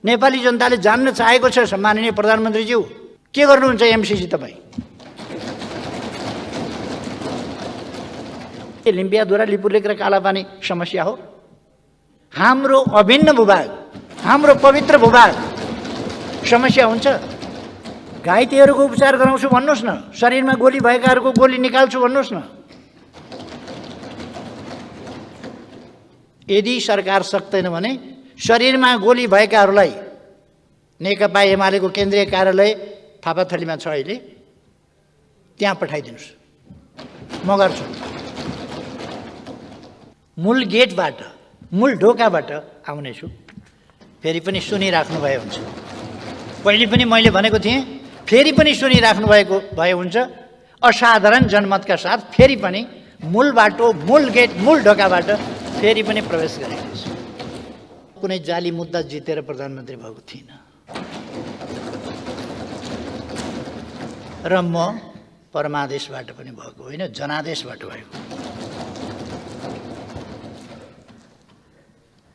नेपाली जनताले जान्न चाहेको छ सम्माननीय प्रधानमन्त्रीज्यू, के गर्नुहुन्छ एमसीसी तपाईँ? लिम्पियाधुरा, लिपुलेक र कालापानी समस्या हो। हाम्रो अभिन्न भूभाग, हाम्रो पवित्र भूभाग समस्या हुन्छ। घाइतेहरूको उपचार गराउँछु भन्नुहोस् न, शरीरमा गोली भएकाहरूको गोली निकाल्छु भन्नुहोस् न। यदि सरकार सक्दैन भने शरीरमा गोली भएकाहरूलाई नेकपा एमालेको केन्द्रीय कार्यालय थापाथलीमा छ अहिले, त्यहाँ पठाइदिनुहोस्, म गर्छु। मूल गेटबाट, मूल ढोकाबाट आउनेछु। फेरि पनि सुनिराख्नु भए हुन्छ। पहिले पनि मैले भनेको थिएँ, फेरि पनि सुनिराख्नु भएको भए हुन्छ। असाधारण जनमतका साथ फेरि पनि मूल बाटो, मूल गेट, मूल ढोकाबाट फेरि पनि प्रवेश गरेको छु। कुनै जाली मुद्दा जितेर प्रधानमन्त्री भएको थिइनँ र म परमादेशबाट पनि भएको होइन, जनादेशबाट भएको।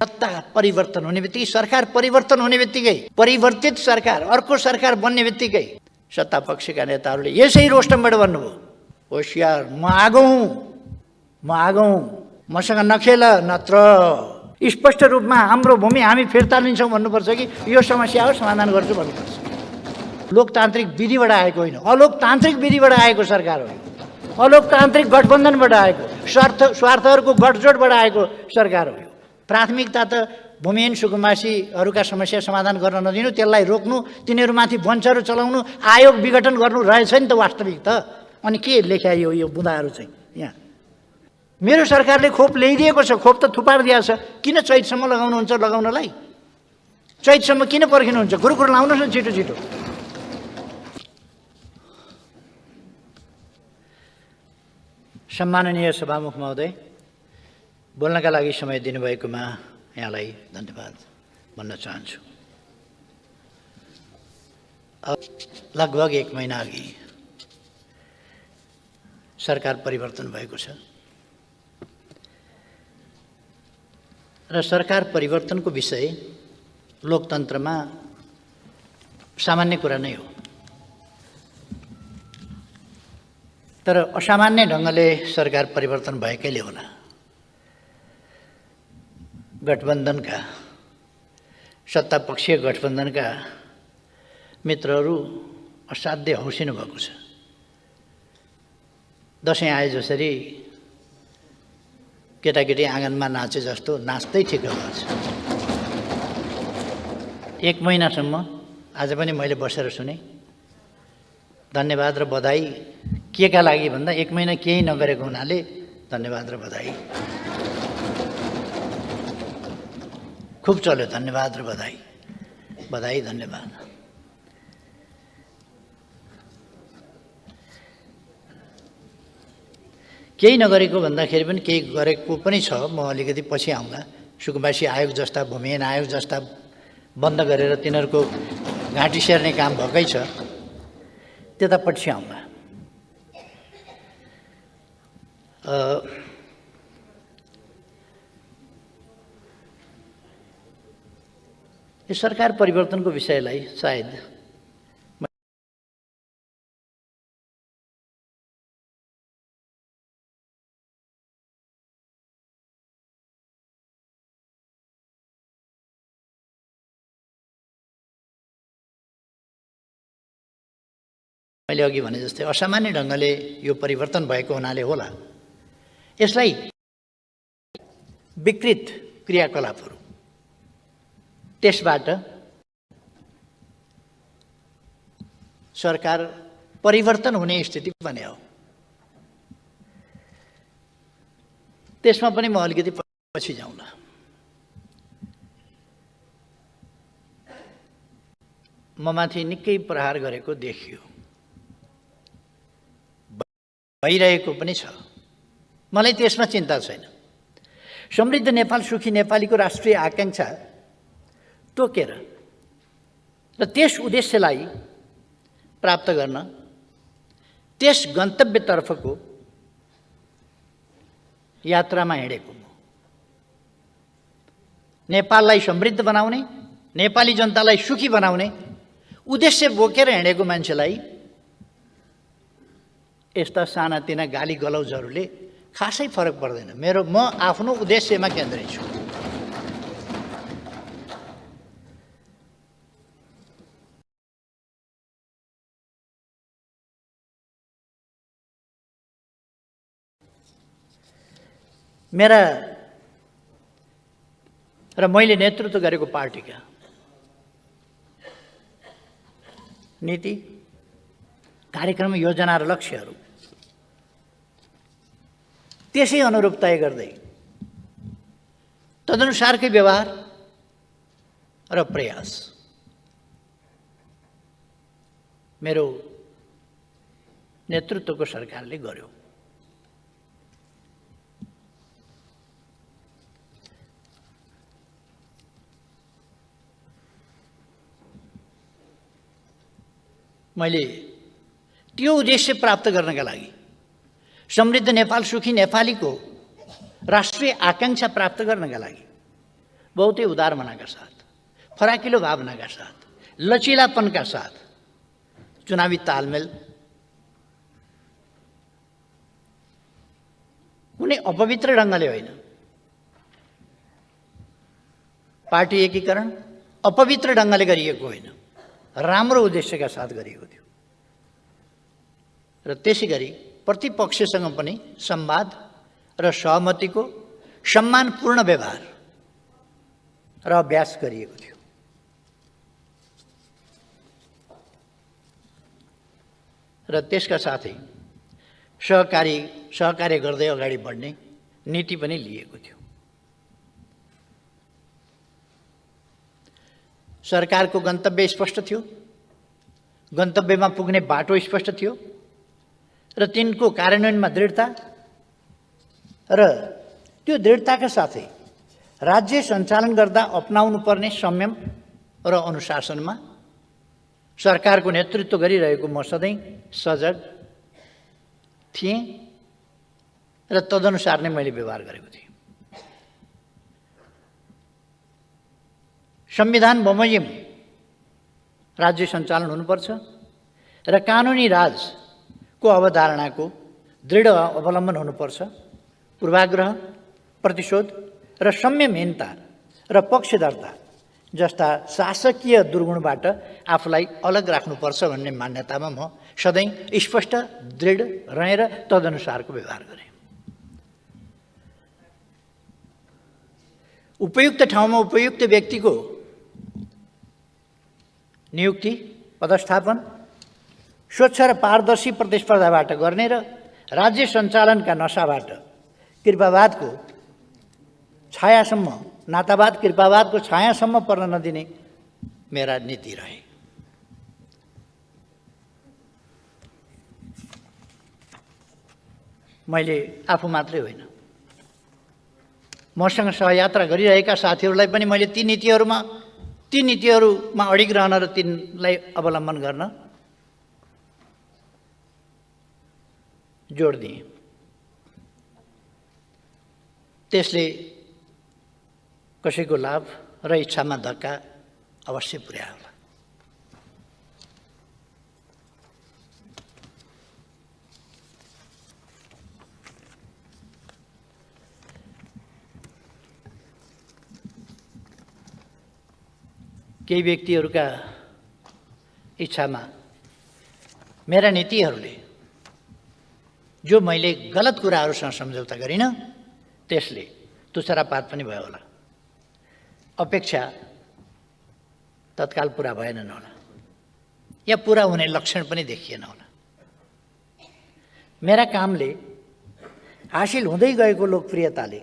सत्ता परिवर्तन हुने बित्तिकै, सरकार परिवर्तन हुने बित्तिकै, परिवर्तित सरकार, अर्को सरकार बन्ने बित्तिकै सत्ता पक्षका नेताहरूले यसै रोस्टमबाट भन्नुभयो, होसियार म आगो हुँ, मसँग नखेल, नत्र स्पष्ट रूपमा हाम्रो भूमि हामी फिर्ता लिन्छौँ भन्नुपर्छ कि यो समस्या हो समाधान गर्छु भन्नुपर्छ। लोकतान्त्रिक विधिबाट आएको होइन, अलोकतान्त्रिक विधिबाट आएको सरकार हो। अलोकतान्त्रिक गठबन्धनबाट आएको, स्वार्थहरूको गठजोडबाट आएको सरकार हो। प्राथमिकता त भूमिहीन सुकुम्बासीहरूका समस्या समाधान गर्न नदिनु, त्यसलाई रोक्नु, तिनीहरूमाथि वञ्चहरू चलाउनु, आयोग विघटन गर्नु रहेछ नि त वास्तविक त। अनि के लेखाइयो यो बुँदाहरू चाहिँ यहाँ? मेरो सरकारले खोप ल्याइदिएको छ, खोप त थुपारिदिएको छ। किन चैतसम्म लगाउनुहुन्छ? लगाउनलाई चैतसम्म किन पर्खिनुहुन्छ? कुरो लाउनुहोस् न छिटो छिटो। सम्माननीय सभामुख महोदय, बोल्नका लागि समय दिनुभएकोमा यहाँलाई धन्यवाद भन्न चाहन्छु। लगभग 1 महिना अघि सरकार परिवर्तन भएको छ र सरकार परिवर्तनको विषय लोकतन्त्रमा सामान्य कुरा नै हो। तर असामान्य ढङ्गले सरकार परिवर्तन भएकैले होला गठबन्धनका, सत्तापक्षीय गठबन्धनका मित्रहरू असाध्य हौसिनु भएको छ। दसैँ आए जसरी केटाकेटी आँगनमा नाचे जस्तो नाच्दै ठिक भएको छ। 1 महिनासम्म आज पनि मैले बसेर सुने। धन्यवाद र बधाई केका लागि भन्दा 1 महिना केही नगरेको हुनाले धन्यवाद र बधाई। खुब चल्यो, धन्यवाद र बधाई, बधाई धन्यवाद। केही नगरेको भन्दाखेरि पनि केही गरेको पनि छ। म अलिकति पछि आउँला। सुकुम्बासी आयोग जस्ता, भूमिहीन आयोग जस्ता बन्द गरेर तिनीहरूको घाँटी सेर्ने काम भएकै छ, त्यता पछि आउँला। यो सरकार परिवर्तनको विषयलाई सायद मैले अघि भने जस्तै असामान्य ढङ्गले यो परिवर्तन भएको हुनाले होला। यसलाई विकृत क्रियाकलापहरू, त्यसबाट सरकार परिवर्तन हुने स्थिति बन्यो हो। त्यसमा पनि म अलिकति पछि जाउँला। म माथि निकै प्रहार गरेको देखियो, भइरहेको पनि छ। मलाई त्यसमा चिन्ता छैन। समृद्ध नेपाल, सुखी नेपालीको राष्ट्रिय आकांक्षा तोकेर र त्यस उद्देश्यलाई प्राप्त गर्न, त्यस गन्तव्यतर्फको यात्रामा हिँडेको म। नेपाललाई समृद्ध बनाउने, नेपाली जनतालाई सुखी बनाउने उद्देश्य बोकेर हिँडेको मान्छेलाई यस्ता सानातिना गाली गलौजहरूले खासै फरक पर्दैन। म आफ्नो उद्देश्यमा केन्द्रित छु। मेरा र मैले नेतृत्व गरेको पार्टीका नीति, कार्यक्रम, योजना र लक्ष्यहरू त्यसै अनुरूप तय गर्दै तदनुसारकै व्यवहार र प्रयास मेरो नेतृत्वको सरकारले गर्यो। मैले त्यो उद्देश्य प्राप्त गर्नका लागि, समृद्ध नेपाल, सुखी नेपालीको राष्ट्रिय आकांक्षा प्राप्त गर्नका लागि बहुतै उदार मनाका साथ, फराकिलो भावनाका साथ, लचिलापनका साथ चुनावी तालमेल, कुनै अपवित्र ढङ्गले होइन, पार्टी एकीकरण अपवित्र ढङ्गले गरिएको होइन, राम्रो उद्देश्यका साथ गरिएको थियो। र त्यसै गरी प्रतिपक्षसँग पनि संवाद र सहमतिको सम्मानपूर्ण व्यवहार र अभ्यास गरिएको थियो। र त्यसका साथै सहकार्य गर्दै अगाडि बढ्ने नीति पनि लिएको थियो। सरकारको गन्तव्य स्पष्ट थियो, गन्तव्यमा पुग्ने बाटो स्पष्ट थियो र तिनको कार्यान्वयनमा दृढता र त्यो दृढताका साथै राज्य सञ्चालन गर्दा अपनाउनु पर्ने संयम र अनुशासनमा सरकारको नेतृत्व गरिरहेको म सधैँ सजग थिएँ र तदनुसार नै मैले व्यवहार गरेको थिएँ। संविधान बमोजिम राज्य सञ्चालन हुनुपर्छ र कानुनी राजको अवधारणाको दृढ अवलम्बन हुनुपर्छ। पूर्वाग्रह, प्रतिशोध र संयमहीनता र पक्षधरता जस्ता शासकीय दुर्गुणबाट आफूलाई अलग राख्नुपर्छ भन्ने मान्यतामा म सधैँ स्पष्ट, दृढ रहेर तदनुसारको व्यवहार गरेँ। उपयुक्त ठाउँमा उपयुक्त व्यक्तिको नियुक्ति, पदस्थापन स्वच्छ र पारदर्शी प्रतिस्पर्धाबाट गर्ने र राज्य सञ्चालनका नशाबाट कृपावादको छायासम्म, नातावाद कृपावादको छायासम्म पर्न नदिने मेरा नीति रहे। मैले आफू मात्रै होइन, मसँग सहयात्रा गरिरहेका साथीहरूलाई पनि मैले ती नीतिहरूमा अडिग रहन र तिनलाई अवलम्बन गर्न जोड दिएँ। त्यसले कसैको लाभ र इच्छामा धक्का अवश्य पुर्यायो होला। केही व्यक्तिहरूका इच्छामा मेरा नीतिहरूले जो मैले गलत कुराहरूसँग सम्झौता गरिनँ त्यसले तुच्छरापात पनि भयो होला, अपेक्षा तत्काल पुरा भएनन् होला या पुरा हुने लक्षण पनि देखिएन होला। मेरा कामले हासिल हुँदै गएको लोकप्रियताले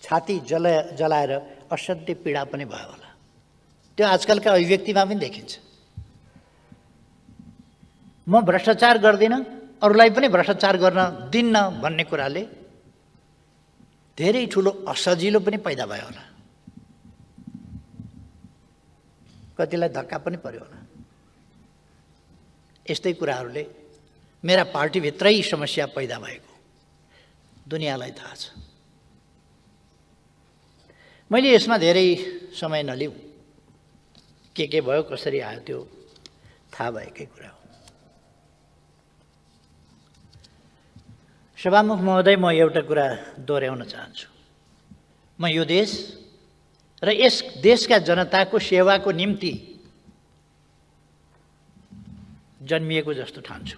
छाती जलाएर असाध्य पीडा पनि भयो होला। त्यो आजकलका अभिव्यक्तिमा पनि देखिन्छ। म भ्रष्टाचार गर्दिनँ, अरूलाई पनि भ्रष्टाचार गर्न दिन्न भन्ने कुराले धेरै ठुलो असजिलो पनि पैदा भयो होला, कतिलाई धक्का पनि पर्यो होला। यस्तै कुराहरूले मेरा पार्टीभित्रै समस्या पैदा भएको दुनियाँलाई थाहा छ। मैले यसमा धेरै समय नलिउँ, के भयो कसरी आयो त्यो थाहा भएकै कुरा हो। सभामुख महोदय, म एउटा कुरा दोहोऱ्याउन चाहन्छु। म यो देश र यस देशका जनताको सेवाको निम्ति जन्मिएको जस्तो ठान्छु।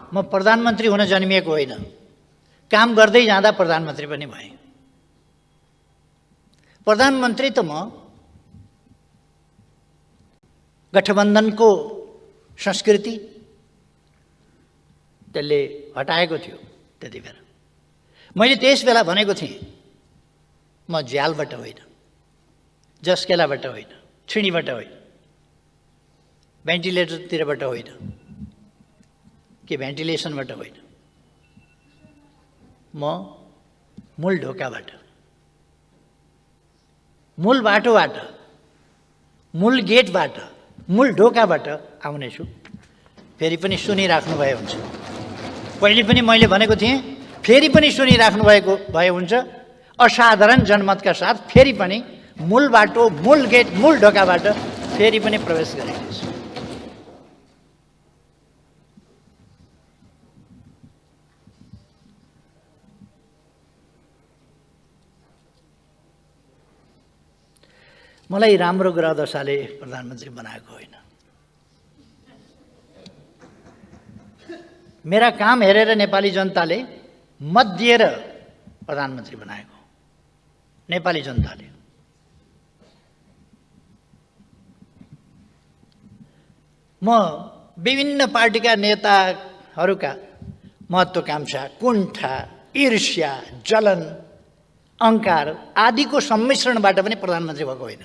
म प्रधानमन्त्री हुन जन्मिएको होइन, काम गर्दै जाँदा प्रधानमन्त्री पनि भएँ। प्रधानमन्त्री त म गठबन्धनको संस्कृति त्यसले हटाएको थियो। त्यति बेला मैले त्यस बेला भनेको थिएँ, म झ्यालबाट होइन, जस्केलाबाट होइन, छिँडीबाट होइन, भेन्टिलेटरतिरबाट होइन कि भेन्टिलेसनबाट होइन, म मूल ढोकाबाट, मूल बाटोबाट, मूल गेटबाट, मूल ढोकाबाट आउनेछु। फेरि पनि सुनिराख्नु भए हुन्छ। पहिले पनि मैले भनेको थिएँ, फेरि पनि सुनिराख्नु भएको भए हुन्छ। असाधारण जनमतका साथ फेरि पनि मूल बाटो, मूल गेट, मूल ढोकाबाट फेरि पनि प्रवेश गरेको छु। मलाई राम्रो ग्रह दशाले प्रधानमन्त्री बनाएको होइन। मेरा काम हेरेर नेपाली जनताले मत दिएर प्रधानमन्त्री बनाएको, नेपाली जनताले। म विभिन्न पार्टीका नेताहरूका महत्त्वाकांक्षा, कुण्ठा, ईर्ष्या, जलन, अहङ्कार आदिको सम्मिश्रणबाट पनि प्रधानमन्त्री भएको होइन।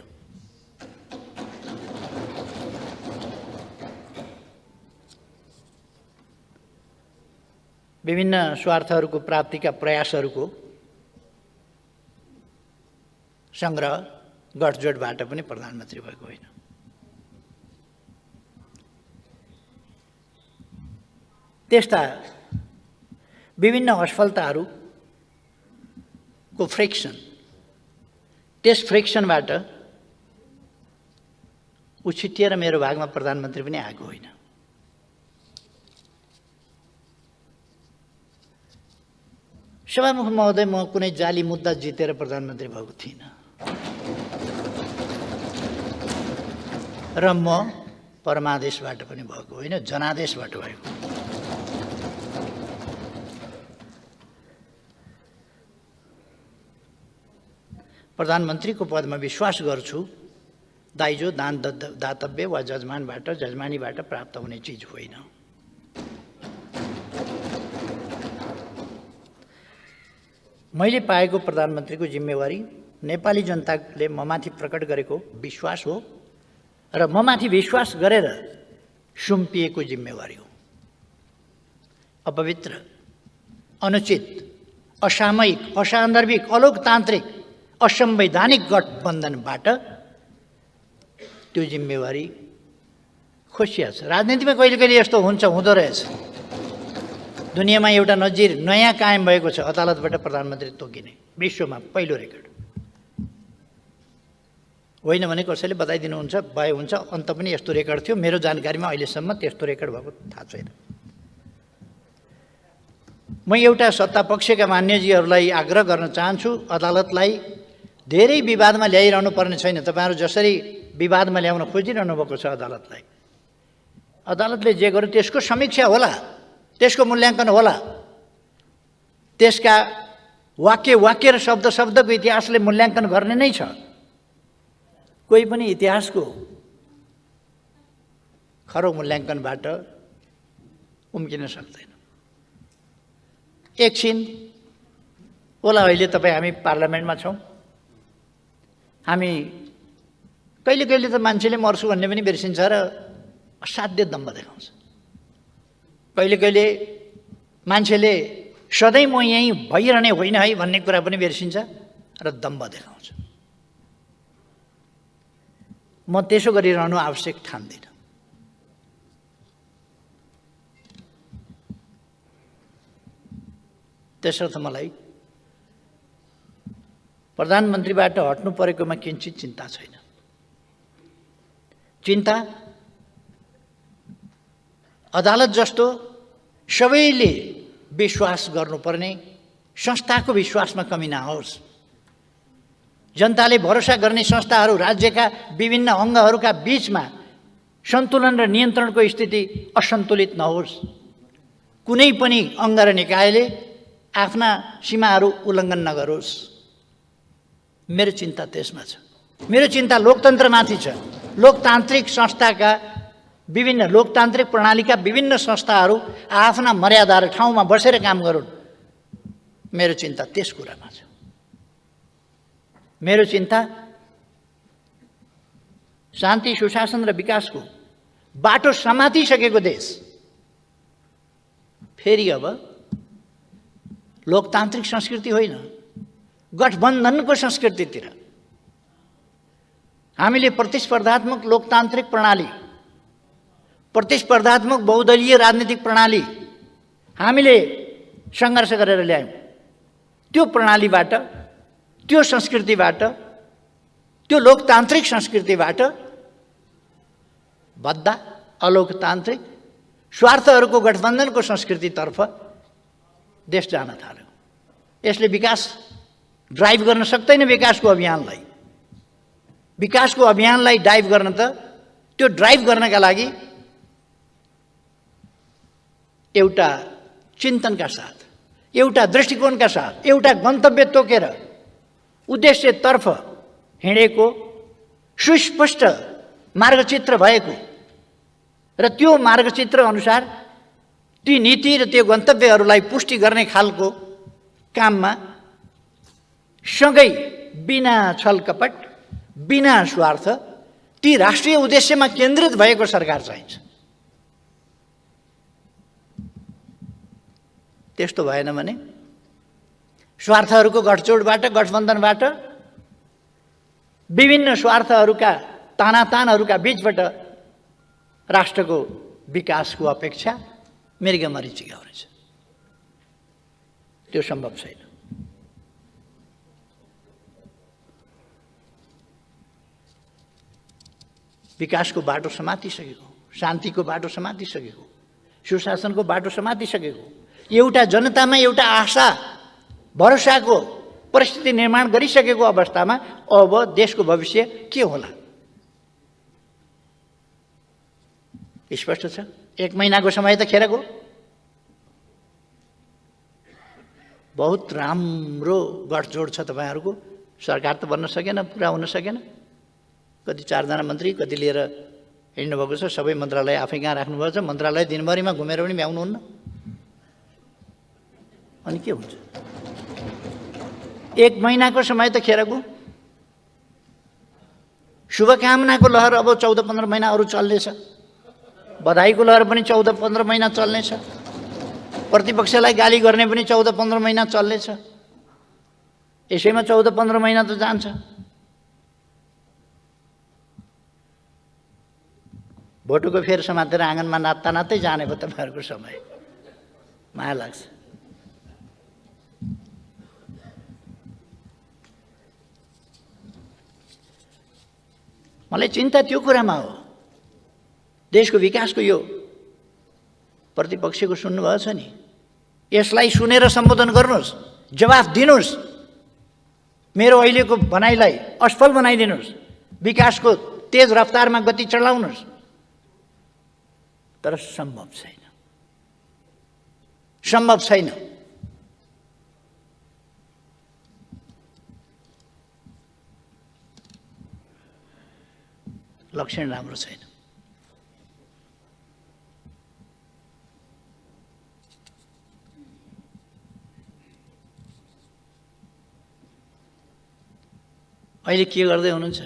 विभिन्न स्वार्थहरूको प्राप्तिका प्रयासहरूको सङ्ग्रह, गठजोडबाट पनि प्रधानमन्त्री भएको होइन। त्यस्ता विभिन्न असफलताहरूको फ्रिक्सन, त्यस फ्रिक्सनबाट उछिटिएर मेरो भागमा प्रधानमन्त्री पनि आएको होइन। सभामुख महोदय, म कुनै जाली मुद्दा जितेर प्रधानमन्त्री भएको थिइनँ र म परमादेशबाट पनि भएको होइन, जनादेशबाट भएको। प्रधानमन्त्रीको पदमा विश्वास गर्छु, दाइजो, दान, दातव्य वा जजमानबाट, जजमानीबाट प्राप्त हुने चिज होइन। मैले पाएको प्रधानमन्त्रीको जिम्मेवारी नेपाली जनताले ममाथि प्रकट गरेको विश्वास हो र ममाथि विश्वास गरेर सुम्पिएको जिम्मेवारी हो। अपवित्र, अनुचित, असामयिक, असान्दर्भिक, अलोकतान्त्रिक, असंवैधानिक गठबन्धनबाट त्यो जिम्मेवारी खोसिया छ। राजनीतिमा कहिले कहिले यस्तो हुन्छ, हुँदो रहेछ। दुनियाँमा एउटा नजिर नयाँ कायम भएको छ, अदालतबाट प्रधानमन्त्री तोकिने, विश्वमा पहिलो रेकर्ड। होइन भने कसैले बताइदिनुहुन्छ भए हुन्छ, अन्त पनि यस्तो रेकर्ड थियो। मेरो जानकारीमा अहिलेसम्म त्यस्तो रेकर्ड भएको थाहा छैन। म एउटा सत्तापक्षका मान्यजीहरूलाई आग्रह गर्न चाहन्छु, अदालतलाई धेरै विवादमा ल्याइरहनु पर्ने छैन। तपाईँहरू जसरी विवादमा ल्याउन खोजिरहनु भएको छ अदालतलाई, अदालतले जे गर्यो त्यसको समीक्षा होला, त्यसको मूल्याङ्कन होला। त्यसका वाक्य वाक्य र शब्द शब्दको इतिहासले मूल्याङ्कन गर्ने नै छ। कोही पनि इतिहासको खरो मूल्याङ्कनबाट उम्किन सक्दैन। एकछिन होला, अहिले तपाईँ हामी पार्लियामेन्टमा छौँ। हामी कहिले कहिले त मान्छेले मर्छु भन्ने पनि बिर्सिन्छ र असाध्य दम्भ देखाउँछ। कहिले कहिले मान्छेले सधैँ म यहीँ भइरहने होइन है भन्ने कुरा पनि बिर्सिन्छ र दम्भ देखाउँछ। म त्यसो गरिरहनु आवश्यक ठान्दिनँ। त्यसर्थ मलाई प्रधानमन्त्रीबाट हट्नु परेकोमा किञ्चित चिन्ता छैन। चिन्ता अदालत जस्तो सबैले विश्वास गर्नुपर्ने संस्थाको विश्वासमा कमी नहोस्, जनताले भरोसा गर्ने संस्थाहरू राज्यका विभिन्न अङ्गहरूका बीचमा सन्तुलन र नियन्त्रणको स्थिति असन्तुलित नहोस्, कुनै पनि अङ्ग र निकायले आफ्ना सीमाहरू उल्लङ्घन नगरोस्। मेरो चिन्ता त्यसमा छ। मेरो चिन्ता लोकतन्त्रमाथि छ। लोकतान्त्रिक संस्थाका विभिन्न लोकतान्त्रिक प्रणालीका विभिन्न संस्थाहरू आफ्ना मर्यादा र ठाउँमा बसेर काम गरून्। मेरो चिन्ता त्यस कुरामा छ। मेरो चिन्ता शान्ति, सुशासन र विकासको बाटो समातिसकेको देश फेरि अब लोकतान्त्रिक संस्कृति होइन, गठबन्धनको संस्कृतितिर हामीले प्रतिस्पर्धात्मक लोकतान्त्रिक प्रणाली, प्रतिस्पर्धात्मक बहुदलीय राजनीतिक प्रणाली हामीले सङ्घर्ष गरेर ल्यायौँ। त्यो प्रणालीबाट, त्यो संस्कृतिबाट, त्यो लोकतान्त्रिक संस्कृतिबाट बद्दा अलोकतान्त्रिक स्वार्थहरूको गठबन्धनको संस्कृतितर्फ देश जान थाल्यो। यसले विकास ड्राइभ गर्न सक्दैन। विकासको अभियानलाई ड्राइभ गर्न त त्यो ड्राइभ गर्नका लागि एउटा चिन्तनका साथ, एउटा दृष्टिकोणका साथ, एउटा गन्तव्य तोकेर उद्देश्यतर्फ हिँडेको सुस्पष्ट मार्गचित्र भएको र त्यो मार्गचित्र अनुसार ती नीति र त्यो गन्तव्यहरूलाई पुष्टि गर्ने खालको काममा सँगै बिना छलकपट, बिना स्वार्थ ती राष्ट्रिय उद्देश्यमा केन्द्रित भएको सरकार चाहिन्छ। त्यस्तो भएन भने स्वार्थहरूको गठजोडबाट, गठबन्धनबाट, विभिन्न स्वार्थहरूका तानातानहरूका बीचबाट राष्ट्रको विकासको अपेक्षा मृगमरीचिका हुनेछ। त्यो सम्भव छैन। विकासको बाटो समातिसकेको, शान्तिको बाटो समातिसकेको, सुशासनको बाटो समातिसकेको, एउटा जनतामा एउटा आशा भरोसाको परिस्थिति निर्माण गरिसकेको अवस्थामा अब देशको भविष्य के होला? स्पष्ट छ। 1 महिनाको समय त खेर गयो। बहुत राम्रो गठजोड छ तपाईहरुको। सरकार त बन्न सकेन, पुरा हुन सकेन। कति 4 जना मन्त्री कति लिएर हिँड्नु भएको छ। सबै मन्त्रालय आफै कहाँ राख्नुभएको छ। मन्त्रालय दिनभरिमा घुमेर पनि भ्याउनुहुन्न। अनि के हुन्छ? 1 महिनाको समय त खेर गयो। शुभकामनाको लहर अब 14-15 महिना अरु चल्नेछ। बधाईको लहर पनि 14-15 महिना चल्नेछ। प्रतिपक्षलाई गाली गर्ने पनि 14-15 महिना चल्नेछ। यसैमा 14-15 महिना त जान्छ। भोटुको फेर समातेर आँगनमा नाच्दा नाच्दै जाने भयो तपाईहरुको समय। माया लाग्छ। मलाई चिन्ता त्यो कुरामा हो। देशको विकासको यो प्रतिपक्षको सुन्नुभएको छ नि, यसलाई सुनेर सम्बोधन गर्नुहोस्, जवाफ दिनुहोस्, मेरो अहिलेको भनाइलाई असफल बनाइदिनुहोस्, विकासको तेज रफ्तारमा गति चढाउनुहोस्। तर सम्भव छैन। सम्भव छैन। लक्षण राम्रो छैन। अहिले के गर्दै हुनुहुन्छ?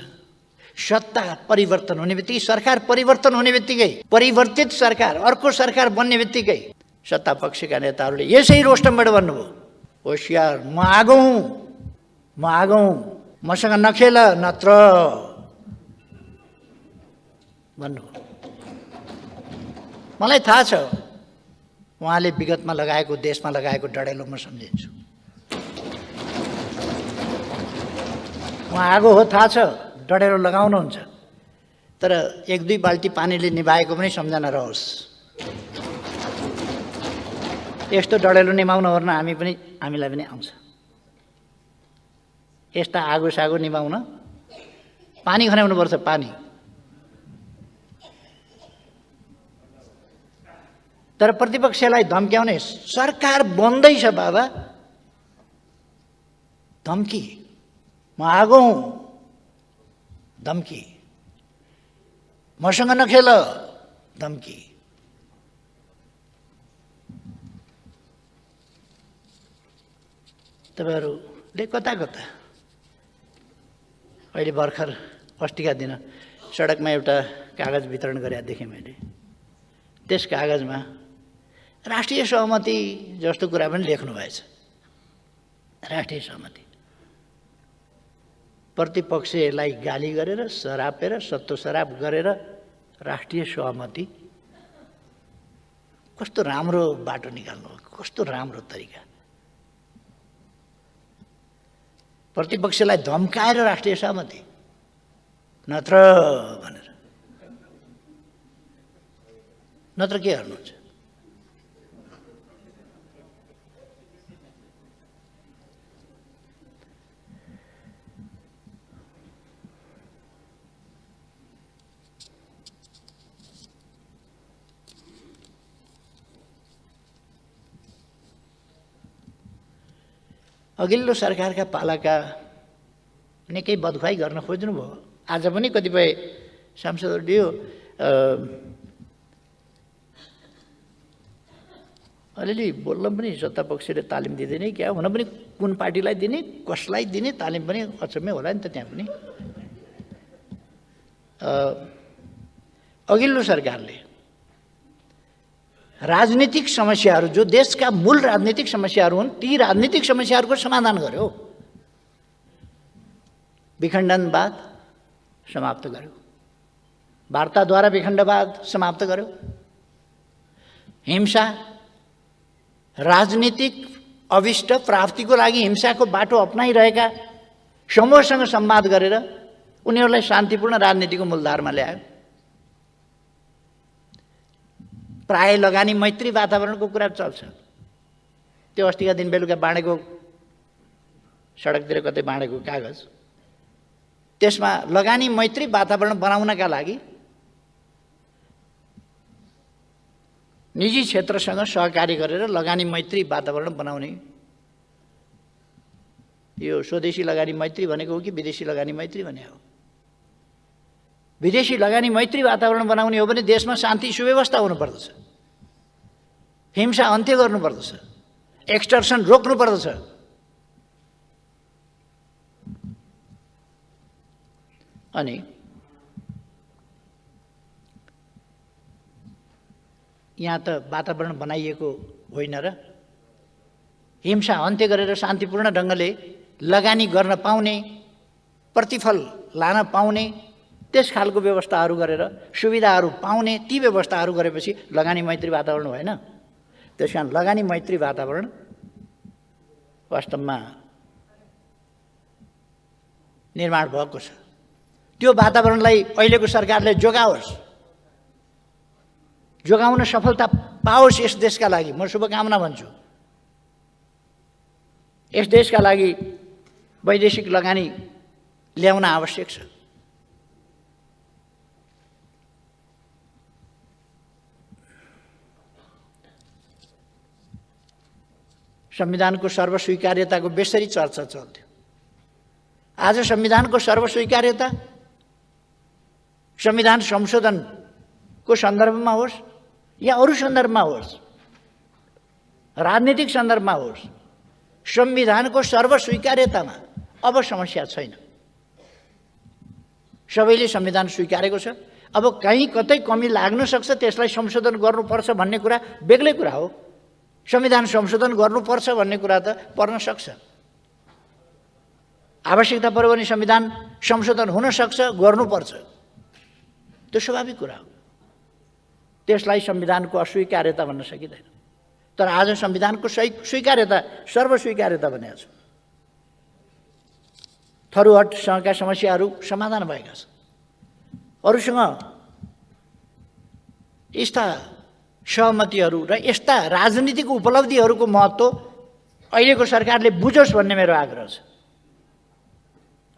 सत्ता परिवर्तन हुने बित्तिकै, सरकार परिवर्तन हुने बित्तिकै, परिवर्तित सरकार, अर्को सरकार बन्ने बित्तिकै सत्ता पक्षका नेताहरूले यसै रोस्टमबाट भन्नुभयो, होशियार, म आगौँ, मसँग नखेल नत्र भन्नुभयो। मलाई थाहा छ उहाँले विगतमा लगाएको, देशमा लगाएको डडेलो म सम्झिन्छु। उहाँ आगो हो थाहा छ, डढेलो लगाउनुहुन्छ, तर 1-2 बाल्टी पानीले निभाएको पनि सम्झना रहोस्। यस्तो डढेलो निभाउन ओर्न हामीलाई पनि आउँछ। यस्ता आगो सागो निभाउन पानी खनाउनुपर्छ, पानी। तर प्रतिपक्षलाई धम्क्याउने, सरकार बन्दैछ बाबा, धम्की, म आगो हुँ, धम्की, मसँग नखेल, धम्की। तपाईँहरूले कता कता अहिले भर्खर अस्तिका दिन सडकमा एउटा कागज वितरण गरेका देखेँ मैले। त्यस कागजमा राष्ट्रिय सहमति जस्तो कुरा पनि लेख्नु भएछ। राष्ट्रिय सहमति, प्रतिपक्षलाई गाली गरेर, सरापेर, सत्तो सराप गरेर राष्ट्रिय सहमति। कस्तो राम्रो बाटो निकाल्नु भएको, कस्तो राम्रो तरिका। प्रतिपक्षलाई धम्काएर राष्ट्रिय सहमति, नत्र भनेर, नत्र के गर्नुहुन्छ? अघिल्लो सरकारका पालाका निकै बदखुवाई गर्न खोज्नुभयो। आज पनि कतिपय सांसदहरूले अलिअलि बोल्न पनि सत्तापक्षले तालिम दिँदैन क्या, हुन पनि कुन पार्टीलाई दिने, कसलाई दिने तालिम पनि अचम्मै होला नि त त्यहाँ पनि। अघिल्लो सरकारले राजनीतिक समस्याहरू, जो देशका मूल राजनीतिक समस्याहरू हुन्, ती राजनीतिक समस्याहरूको समाधान गर्यो। विखण्डनवाद समाप्त गर्यो, वार्ताद्वारा विखण्डवाद समाप्त गर्यो, हिंसा, राजनीतिक अभिष्ट प्राप्तिको लागि हिंसाको बाटो अपनाइरहेका समूहसँग संवाद गरेर उनीहरूलाई शान्तिपूर्ण राजनीतिको मूलधारमा ल्यायो। प्राय लगानी मैत्री वातावरणको कुरा चल्छ। त्यो अस्तिका दिन बेलुका बाँडेको, सडकतिर कतै बाँडेको कागज, त्यसमा लगानी मैत्री वातावरण बनाउनका लागि निजी क्षेत्रसँग सहकारी गरेर लगानी मैत्री वातावरण बनाउने। यो स्वदेशी लगानी मैत्री भनेको हो कि विदेशी लगानी मैत्री भने हो? विदेशी लगानी मैत्री वातावरण बनाउने हो भने देशमा शान्ति सुव्यवस्था हुनुपर्दछ, हिंसा अन्त्य गर्नुपर्दछ, एक्सटर्सन रोक्नुपर्दछ। अनि यहाँ त वातावरण बनाइएको होइन र हिंसा अन्त्य गरेर शान्तिपूर्ण ढङ्गले लगानी गर्न पाउने, प्रतिफल लान पाउने, त्यस खालको व्यवस्थाहरू गरेर सुविधाहरू पाउने, ती व्यवस्थाहरू गरेपछि लगानी मैत्री वातावरण भएन। त्यस कारण लगानी मैत्री वातावरण वास्तवमा निर्माण भएको छ। त्यो वातावरणलाई अहिलेको सरकारले जोगाओस्, जोगाउन सफलता पाओस्। यस देशका लागि म शुभकामना भन्छु। यस देशका लागि वैदेशिक लगानी ल्याउन आवश्यक छ। संविधानको सर्वस्वीकार्यताको बेसरी चर्चा चल्थ्यो। आज संविधानको सर्वस्वीकार्यता संविधान संशोधनको सन्दर्भमा होस् या अरू सन्दर्भमा होस्, राजनीतिक सन्दर्भमा होस्, संविधानको सर्वस्वीकार्यतामा अब समस्या छैन। सबैले संविधान स्वीकारेको छ। अब कहीँ कतै कमी लाग्न सक्छ, त्यसलाई संशोधन गर्नुपर्छ भन्ने कुरा बेग्लै कुरा हो। संविधान संशोधन गर्नुपर्छ भन्ने कुरा त पर्न सक्छ, आवश्यकता पर्यो भने संविधान संशोधन हुन सक्छ, गर्नुपर्छ, त्यो स्वाभाविक कुरा हो। त्यसलाई संविधानको अस्वीकार्यता भन्न सकिँदैन। तर आज संविधानको स्वीकार्यता, सर्वस्वीकार्यता भनेको छ। थरुहटसँगका समस्याहरू समाधान भएका छन्। अरूसँग यस्ता सहमतिहरू र यस्ता राजनीतिक उपलब्धिहरूको महत्त्व अहिलेको सरकारले बुझोस् भन्ने मेरो आग्रह छ।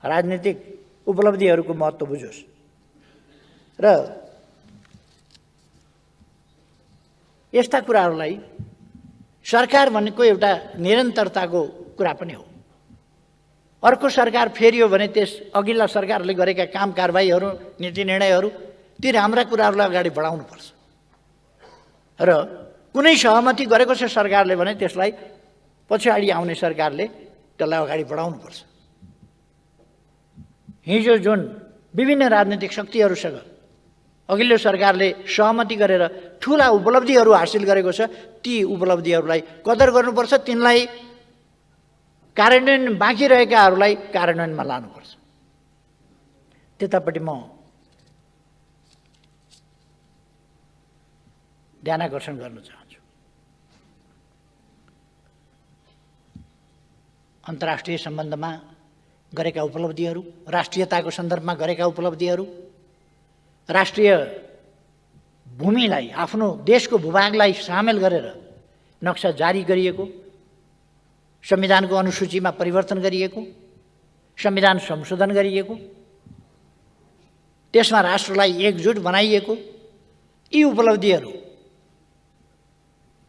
राजनीतिक उपलब्धिहरूको महत्त्व बुझोस् र यस्ता कुराहरूलाई सरकार भनेको एउटा निरन्तरताको कुरा पनि हो। अर्को सरकार फेरियो भने त्यस अघिल्ला सरकारले गरेका काम कारबाहीहरू, नीति निर्णयहरू, ती राम्रा कुराहरूलाई अगाडि बढाउनुपर्छ र कुनै सहमति गरेको छ सरकारले भने त्यसलाई पछाडि आउने सरकारले त्यसलाई अगाडि बढाउनुपर्छ। हिजो जुन विभिन्न राजनीतिक शक्तिहरूसँग अघिल्लो सरकारले सहमति गरेर ठुला उपलब्धिहरू हासिल गरेको छ, ती उपलब्धिहरूलाई कदर गर्नुपर्छ, तिनलाई कार्यान्वयन बाँकी रहेकाहरूलाई कार्यान्वयनमा लानुपर्छ। त्यतापट्टि म ध्यानाकर्षण गर्न चाहन्छु। अन्तर्राष्ट्रिय सम्बन्धमा गरेका उपलब्धिहरू, राष्ट्रियताको सन्दर्भमा गरेका उपलब्धिहरू, राष्ट्रिय भूमिलाई, आफ्नो देशको भूभागलाई सामेल गरेर नक्सा जारी गरिएको, संविधानको अनुसूचीमा परिवर्तन गरिएको, संविधान संशोधन गरिएको, त्यसमा राष्ट्रलाई एकजुट बनाइएको, यी उपलब्धिहरू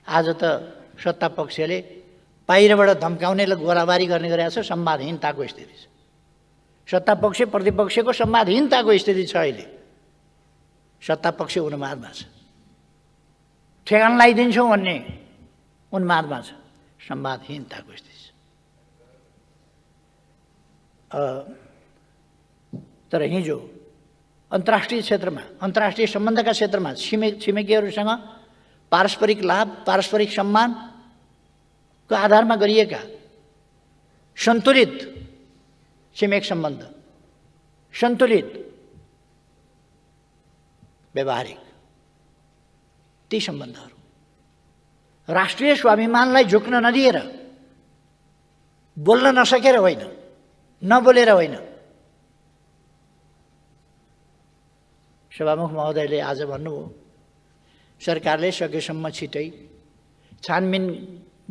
आज त सत्ता पक्षले बाहिरबाट धम्काउने र गोलाबारी गर्ने गरेको छ। संवादहीनताको स्थिति छ। सत्ता पक्ष प्रतिपक्षको संवादहीनताको स्थिति छ। अहिले सत्ता पक्ष उन्मादमा छ, ठेगान लगाइदिन्छौँ भन्ने उन्मादमा छ। संवादहीनताको स्थिति छ। तर हिजो अन्तर्राष्ट्रिय क्षेत्रमा, अन्तर्राष्ट्रिय सम्बन्धका क्षेत्रमा छिमेकीहरूसँग पारस्परिक लाभ, पारस्परिक सम्मानको आधारमा गरिएका सन्तुलित छिमेक सम्बन्ध, सन्तुलित व्यवहारिक ती सम्बन्धहरू राष्ट्रिय स्वाभिमानलाई झुक्न नदिएर, बोल्न नसकेर होइन, नबोलेर होइन। सभामुख महोदयले आज भन्नुभयो, सरकारले सकेसम्म छिटै छानबिन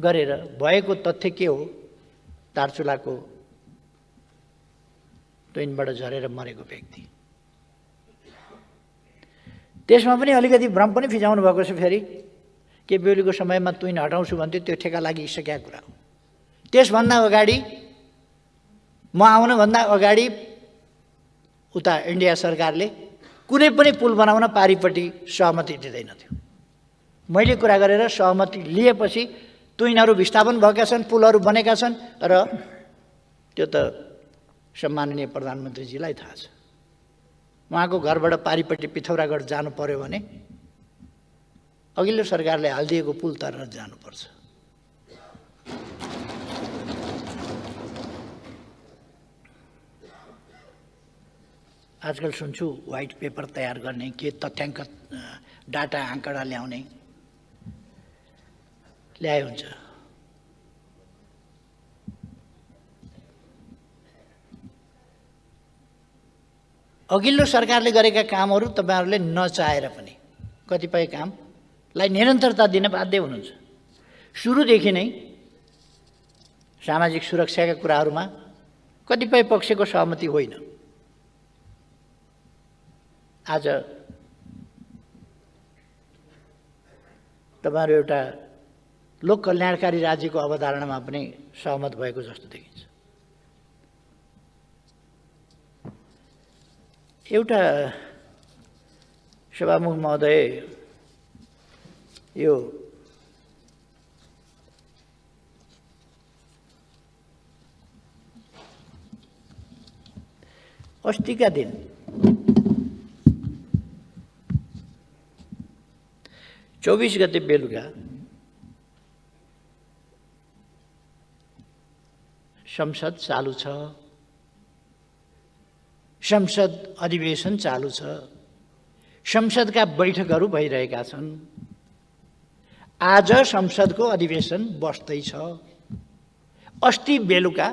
गरेर भएको तथ्य के हो, दार्चुलाको ट्विनबाट झरेर मरेको व्यक्ति, त्यसमा पनि अलिकति भ्रम पनि फिजाउनु भएको छ। फेरि के बेहुलीको समयमा ट्विन हटाउँछु भन्थ्यो, त्यो ठेका लागिसकेका कुरा हो। त्यसभन्दा अगाडि, म आउनुभन्दा अगाडि उता इन्डिया सरकारले कुनै पनि पुल बनाउन पारिपट्टि सहमति दिँदैनथ्यो। मैले कुरा गरेर सहमति लिएपछि ट्विनहरू विस्थापन भएका छन्, पुलहरू बनेका छन् र त्यो त सम्माननीय प्रधानमन्त्रीजीलाई थाहा छ। उहाँको घरबाट पारिपट्टि पिथौरागढ जानु पर्यो भने अघिल्लो सरकारले हालिदिएको पुल तरेर जानुपर्छ। आजकल सुन्छु व्हाइट पेपर तयार गर्ने, के तथ्याङ्क डाटा आँकडा ल्याउने, ल्याए हुन्छ। अघिल्लो सरकारले गरेका कामहरू तपाईहरुले नचाहेर पनि कतिपय कामलाई निरन्तरता दिन बाध्य हुनुहुन्छ। सुरुदेखि नै सामाजिक सुरक्षाका कुराहरूमा कतिपय पक्षको सहमति होइन। आज तपाईहरु एउटा लोक कल्याणकारी राज्यको अवधारणामा पनि सहमत भएको जस्तो देखिन्छ। एउटा सभामुख महोदय, यो अस्तिका दिन चौबीस गते बेलुका संसद चालू छ, संसद अधिवेशन चालू छ, संसदका बैठकहरू भइरहेका छन्। आज संसदको अधिवेशन बस्दै छ। अस्ति बेलुका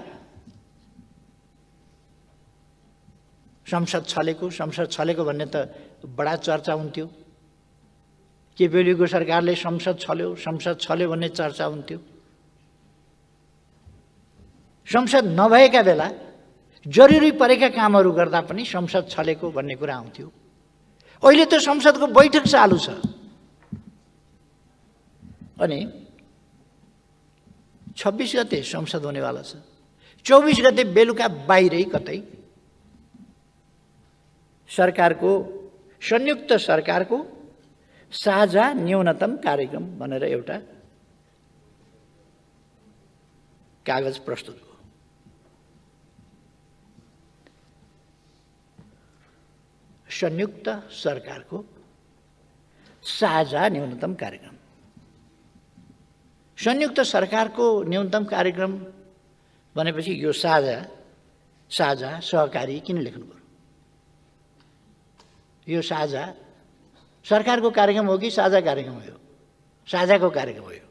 संसद छलेको भन्ने त बडा चर्चा हुन्थ्यो। केपी ओलीको सरकारले संसद छल्यो भन्ने चर्चा हुन्थ्यो। संसद नभएका बेला जरुरी परेका कामहरू गर्दा पनि संसद छलेको भन्ने कुरा आउँथ्यो। अहिले त संसदको बैठक चालु छ अनि 26 गते संसद हुनेवाला छ। 24 गते बेलुका बाहिरै कतै संयुक्त सरकारको साझा न्यूनतम कार्यक्रम भनेर एउटा कागज प्रस्तुत भयो। संयुक्त सरकारको साझा न्यूनतम कार्यक्रम। संयुक्त सरकारको न्यूनतम कार्यक्रम भनेपछि यो साझा सहकारी किन लेख्नु पर्यो? यो साझा सरकारको कार्यक्रम हो कि साझा कार्यक्रम हो? साझाको कार्यक्रम हो यो।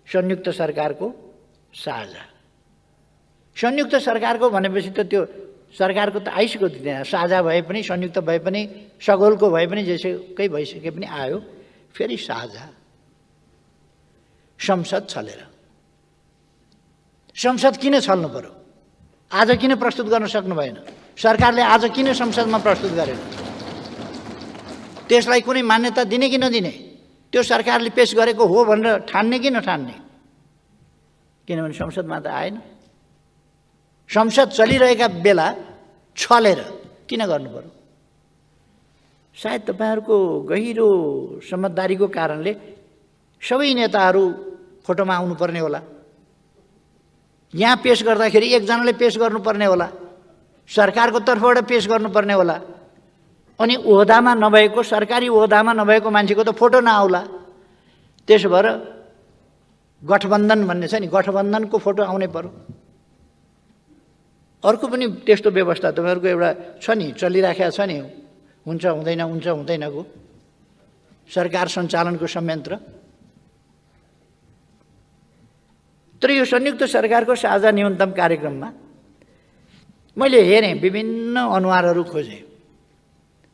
संयुक्त सरकारको साझा। संयुक्त सरकारको भनेपछि त त्यो सरकारको त आइसक्यो त्यहाँ। साझा भए पनि संयुक्त भए पनि सगोलको भए पनि जेसुकै भइसके पनि आयो। फेरि साझा। संसद छलेर। संसद किन छल्नु पर्यो? आज किन प्रस्तुत गर्न सक्नु भएन? सरकारले आज किन संसदमा प्रस्तुत गरेन? त्यसलाई कुनै मान्यता दिने कि नदिने? त्यो सरकारले पेश गरेको हो भनेर ठान्ने कि नठान्ने? किनभने संसदमा त आएन। संसद चलिरहेका बेला छलेर किन गर्नु पर्यो? सायद तपाईहरुको गहिरो समझदारीको कारणले सबै नेताहरू फोटोमा आउनु पर्ने होला। यहाँ पेश गर्दाखेरि एकजनाले पेश गर्नुपर्ने होला। सरकारको तर्फबाट पेश गर्नुपर्ने होला। अनि ओहदामा नभएको, सरकारी ओहदामा नभएको मान्छेको त फोटो नआउला। त्यसो भएर गठबन्धन भन्ने छ नि, गठबन्धनको फोटो आउनै पर्यो। अर्को पनि त्यस्तो व्यवस्था तपाईहरुको एउटा छ नि, चलिराखेको छ नि, हुन्छ हुँदैनको सरकार सञ्चालनको संयन्त्र। तर यो संयुक्त सरकारको साझा न्यूनतम कार्यक्रममा मैले हेरेँ, विभिन्न अनुहारहरू खोजेँ।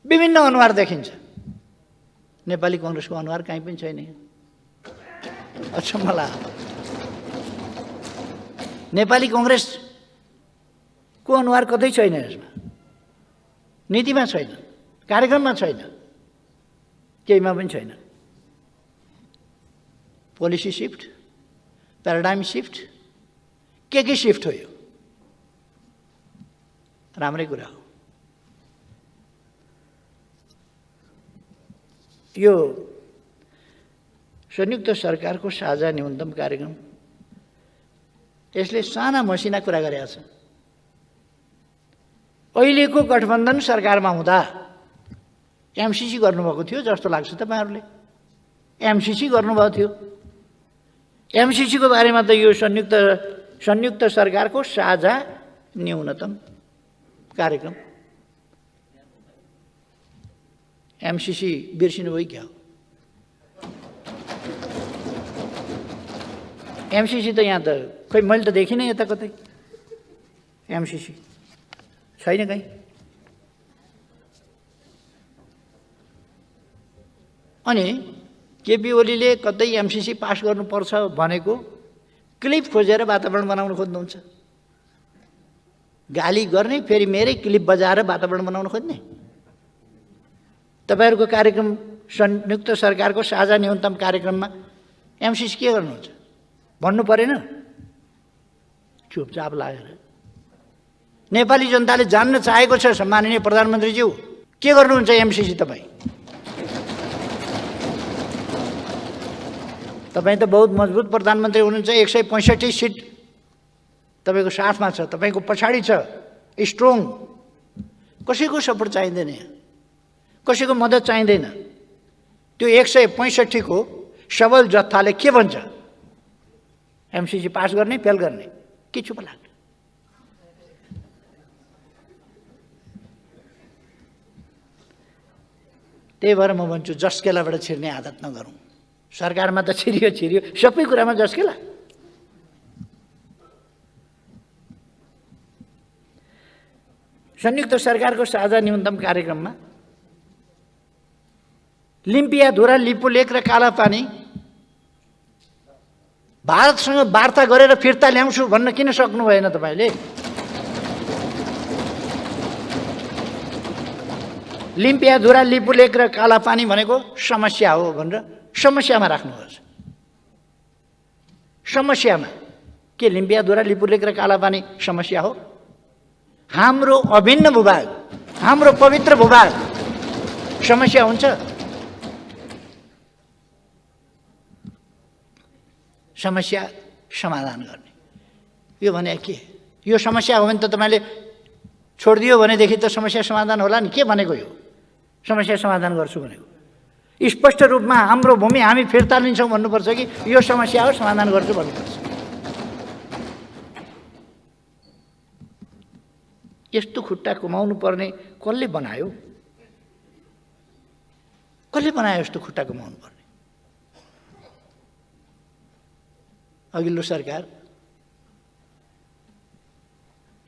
विभिन्न अनुहार देखिन्छ। नेपाली कांग्रेसको अनुहार कहीँ पनि छैन। अचम्म लाग्यो। नेपाली कांग्रेसको अनुहार कतै छैन यसमा। नीतिमा छैन, कार्यक्रममा छैन, केहीमा पनि छैन। पोलिसी शिफ्ट, प्याराडाइम शिफ्ट, के शिफ्ट हो यो? राम्रै कुरा हो। यो संयुक्त सरकारको साझा न्यूनतम कार्यक्रम यसले साना मसिना कुरा गरेको छ। अहिलेको गठबन्धन सरकारमा हुँदा एमसीसी गर्नुभएको थियो जस्तो लाग्छ तपाईहरुले। एमसीसी गर्नुभएको थियो। एमसीसी को बारेमा त यो संयुक्त सरकारको साझा न्यूनतम कार्यक्रम। एमसीसी बिर्सिनु भयो क्या? एमसीसी त यहाँ त खोइ मैले त देखिनँ यता कतै। एमसीसी छैन कहीँ। अनि केपी ओलीले कतै एमसीसी पास गर्नुपर्छ भनेको क्लिप खोजेर वातावरण बनाउन खोज्नुहुन्छ। गाली गर्ने, फेरि मेरै क्लिप बजाएर वातावरण बनाउन खोज्ने। तपाईहरुको कार्यक्रम संयुक्त सरकारको साझा न्यूनतम कार्यक्रममा एमसीसी के गर्नुहुन्छ भन्नु परेन? चुपचाप लागेर। नेपाली जनताले जान्न चाहेको छ सम्माननीय प्रधानमन्त्रीज्यू, के गर्नुहुन्छ एमसीसी तपाईँ? तपाईँ त बहुत मजबुत प्रधानमन्त्री हुनुहुन्छ। 165 सिट तपाईको साथमा छ, तपाईको पछाडी छ, स्ट्रङ। कसैको सपोर्ट चाहिँदैन, कसैको मद्दत चाहिँदैन। त्यो 165 को सबल जत्थाले के भन्छ? एमसीसी पास गर्ने, फेल गर्ने, के चुप लाग्छ? त्यही भएर म भन्छु जस्केलाबाट छिर्ने आदत नगरौँ। सरकारमा त छिरियो, सबै कुरामा जस्केला। संयुक्त सरकारको साझा न्यूनतम कार्यक्रममा लिम्पियाधुरा, लिपुलेक र कालापानी भारतसँग वार्ता गरेर फिर्ता ल्याउँछु भन्न किन सक्नु भएन तपाईँले? लिम्पियाधुरा, लिपुलेक र कालापानी भनेको समस्या हो भनेर समस्यामा राख्नुपर्छ। समस्यामा के लिम्पियाधुरा, लिपुलेक र कालापानी समस्या हो? हाम्रो अभिन्न भूभाग, हाम्रो पवित्र भूभाग समस्या हुन्छ? समस्या समाधान गर्ने यो भने के? यो समस्या हो भने त तपाईँले छोडिदियो भनेदेखि त समस्या समाधान होला नि। के भनेको यो समस्या समाधान गर्छु भनेको? स्पष्ट रूपमा हाम्रो भूमि हामी फिर्ता लिन्छौँ भन्नुपर्छ कि यो समस्या हो समाधान गर्छु भन्नुपर्छ? यस्तो खुट्टा कमाउनु पर्ने कसले बनायो? कसले बनायो यस्तो खुट्टा कमाउनु पर्ने? अघिल्लो सरकार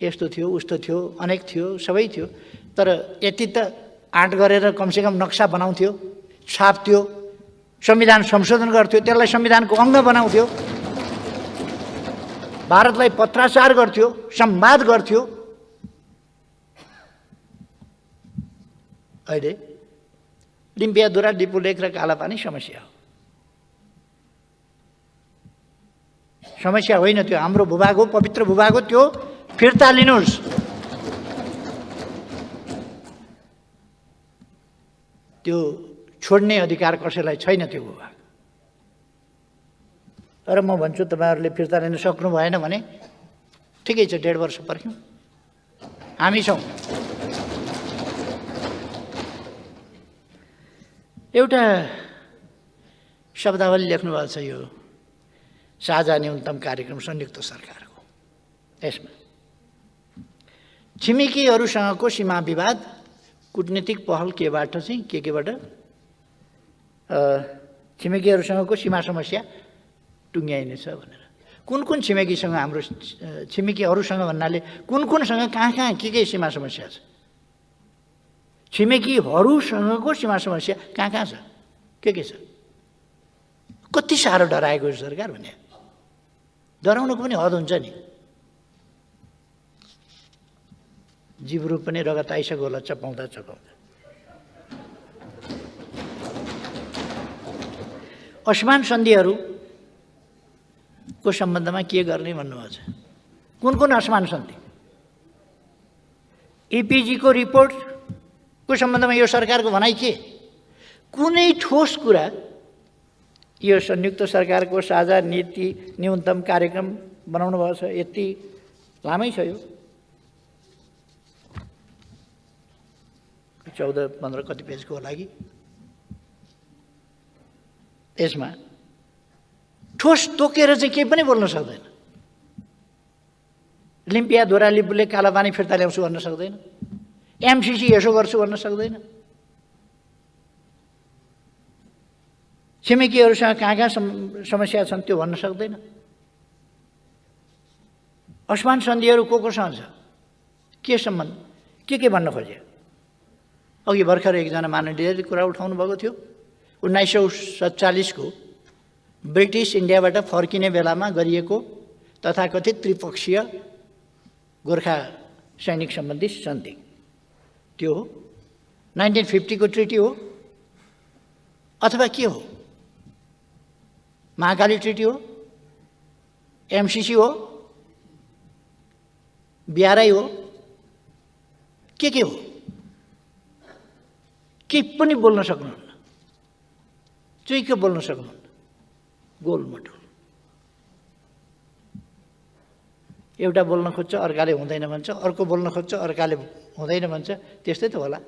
यस्तो थियो, उस्तो थियो, अनेक थियो, सबै थियो, तर यति त आँट गरेर कमसेकम नक्सा बनाउँथ्यो, छाप्थ्यो, संविधान संशोधन गर्थ्यो, त्यसलाई संविधानको अङ्ग बनाउँथ्यो, भारतलाई पत्राचार गर्थ्यो, संवाद गर्थ्यो। अहिले लिम्पियाधुरा, लिपुलेक र कालापानी समस्या हो। समस्या होइन, त्यो हाम्रो भूभाग हो, पवित्र भूभाग हो, त्यो फिर्ता लिनुहोस्। त्यो छोड्ने अधिकार कसैलाई छैन त्यो भूभाग। तर म भन्छु तपाईँहरूले फिर्ता लिन सक्नु भएन भने ठिकै छ, 1.5 वर्ष पर्ख्यौँ, हामी छौँ। एउटा शब्दावली लेख्नु भएको छ यो साझा न्यूनतम कार्यक्रम संयुक्त सरकारको। यसमा छिमेकीहरूसँगको सीमा विवाद कूटनीतिक पहल केबाट चाहिँ केबाट छिमेकीहरूसँगको सीमा समस्या टुङ्ग्याइनेछ भनेर। कुन कुन छिमेकीसँग हाम्रो छिमेकीहरूसँग भन्नाले कुन कुनसँग कहाँ कहाँ के सीमा समस्या छ? छिमेकीहरूसँगको सीमा समस्या कहाँ कहाँ छ, के छ? कति साह्रो डराएको सरकार भने डराउनुको पनि हद हुन्छ नि। जिब्रो पनि रगत आइसक्यो होला चपाउँदा चपाउँदा। असमान सन्धिहरूको सम्बन्धमा के गर्ने भन्नुभएको छ? कुन कुन असमान सन्धि? इपिजीको रिपोर्टको सम्बन्धमा यो सरकारको भनाइ के? कुनै ठोस कुरा यो संयुक्त सरकारको साझा नीति न्यूनतम कार्यक्रम बनाउनु भएको छ, यति लामै छ यो 14-15 कति पेजको लागि। यसमा ठोस तोकेर चाहिँ केही पनि बोल्न सक्दैन। लिम्पियाधुरा, लिपुलेक, कालापानी फिर्ता ल्याउँछु भन्न सक्दैन। एमसिसी यसो गर्छु भन्न सक्दैन। छिमेकीहरूसँग कहाँ कहाँ समस्या छन् त्यो भन्न सक्दैन। असमान सन्धिहरू कोसँग छ, के सम्बन्ध, के भन्न खोजे? अघि भर्खर एकजना माननीयले कुरा उठाउनु भएको थियो। 1947 को ब्रिटिस इन्डियाबाट फर्किने बेलामा गरिएको तथाकथित त्रिपक्षीय गोर्खा सैनिक सम्बन्धी सन्धि त्यो हो। 1950 को ट्रिटी हो अथवा के हो? महाकाली ट्रिटी हो, एमसिसी हो, बिआरआई हो, के हो? के पनि बोल्न सक्नुहुन्न, चुइक बोल्न सक्नुहुन्न, गोलमटोल। एउटा बोल्न खोज्छ अर्काले हुँदैन भन्छ, अर्को बोल्न खोज्छ अर्काले हुँदैन भन्छ, त्यस्तै त होला।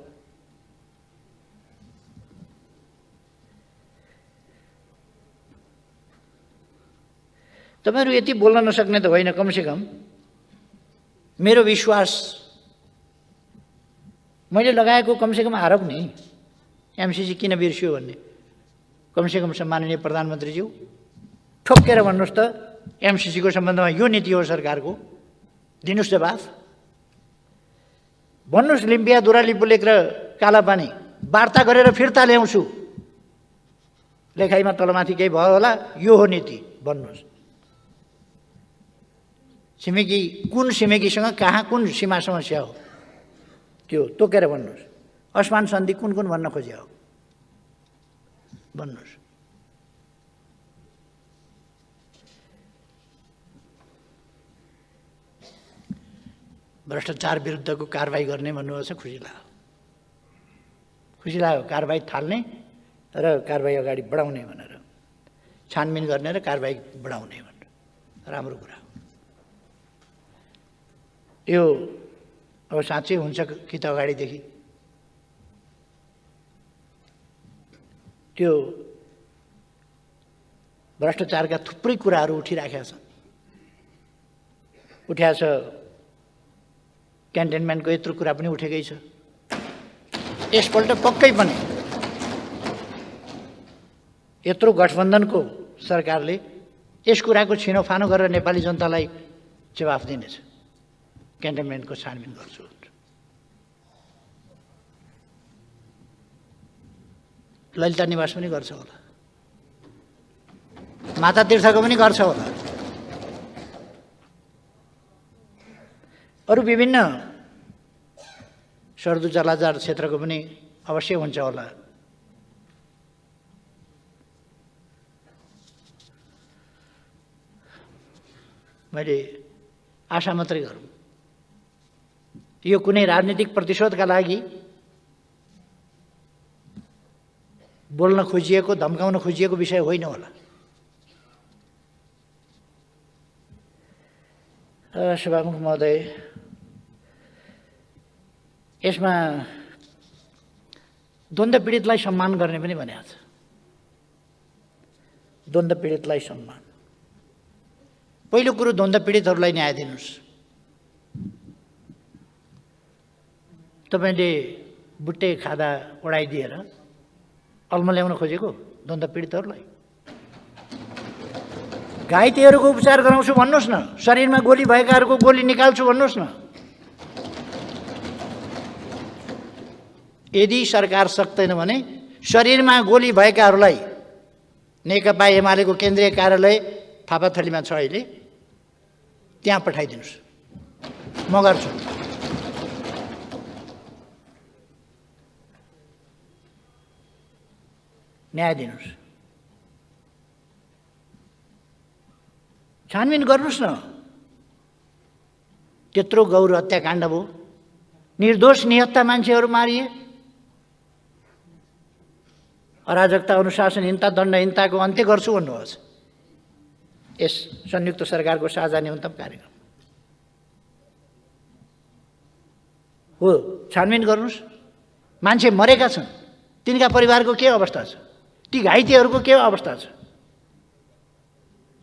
तपाईहरु यति बोल्न नसक्ने त होइन, कमसेकम मेरो विश्वास मैले लगाएको कमसेकम आरोप नि एमसिसी किन बिर्सियो भन्ने कमसेकम सम्माननीय प्रधानमन्त्रीज्यू ठोक्केर भन्नुस् त एमसिसी को सम्बन्धमा यो नीति हो सरकारको, दिनुस् जवाफ। भन्नुहोस् लिम्पिया दुराली बुलेक र कालापानी वार्ता गरेर फिर्ता ल्याउँछु, लेखाइमा तलमाथि केही भयो होला, यो हो नीति भन्नुहोस्। छिमेकी कुन छिमेकीसँग कहाँ कुन सीमा समस्या हो त्यो तोकेर भन्नुहोस्। असमान सन्धि कुन कुन भन्न खोजे हो भन्नुहोस्। भ्रष्टाचार विरुद्धको कारबाही गर्ने भन्नुभएको छ, खुसी लाग्यो। खुसी लाग्यो कारबाही थाल्ने र कारबाही अगाडि बढाउने भनेर, छानबिन गर्ने र कारबाही बढाउने भनेर राम्रो कुरा हो। यो अब साँच्चै हुन्छ कि त अगाडिदेखि त्यो भ्रष्टाचारका थुप्रै कुराहरू उठिराखेका छन्। उठ्या छ, क्यान्टनमेन्टको यत्रो कुरा पनि उठेकै छ। यसपल्ट पक्कै पनि यत्रो गठबन्धनको सरकारले यस कुराको छिनोफानो गरेर नेपाली जनतालाई जवाफ दिनेछ। क्यान्टनमेन्टको छानबिन गर्छु। ललिता निवास पनि गर्छ होला, माता तीर्थको पनि गर्छ होला, अरू विभिन्न सर्दु जलाजार क्षेत्रको पनि अवश्य हुन्छ होला। मैले आशा मात्रै गरौँ, यो कुनै राजनीतिक प्रतिशोधका लागि बोल्न खोजिएको, धम्काउन खोजिएको विषय होइन होला। सभामुख महोदय, यसमा द्वन्द्व पीडितलाई सम्मान गर्ने पनि भनेको छ। द्वन्द्व पीडितलाई सम्मान, पहिलो कुरो द्वन्द्व पीडितहरूलाई न्याय दिनुहोस्। तपाईँले बुट्टे खादा उडाइदिएर अल्मल्याउन खोजेको द्वन्द्व पीडितहरूलाई? घाइतेहरूको उपचार गराउँछु भन्नुहोस् न, शरीरमा गोली भएकाहरूको गोली निकाल्छु भन्नुहोस् न। यदि सरकार सक्दैन भने शरीरमा गोली भएकाहरूलाई नेकपा एमालेको केन्द्रीय कार्यालय थापाथलीमा छ अहिले, त्यहाँ पठाइदिनुहोस्, म गर्छु। न्याय दिनुहोस्, छानबिन गर्नुहोस् न। त्यत्रो गौर हत्याकाण्ड भयो, निर्दोष निहत्ता मान्छेहरू मारिए। अराजकता, अनुशासनहीनता, दण्डहीनताको अन्त्य गर्छु भन्नुभएको छ यस संयुक्त सरकारको साझा न्यूनतम कार्यक्रम हो। छानबिन गर्नुहोस्। मान्छे मरेका छन्, तिनका परिवारको के अवस्था छ, ती घाइतेहरूको के अवस्था छ,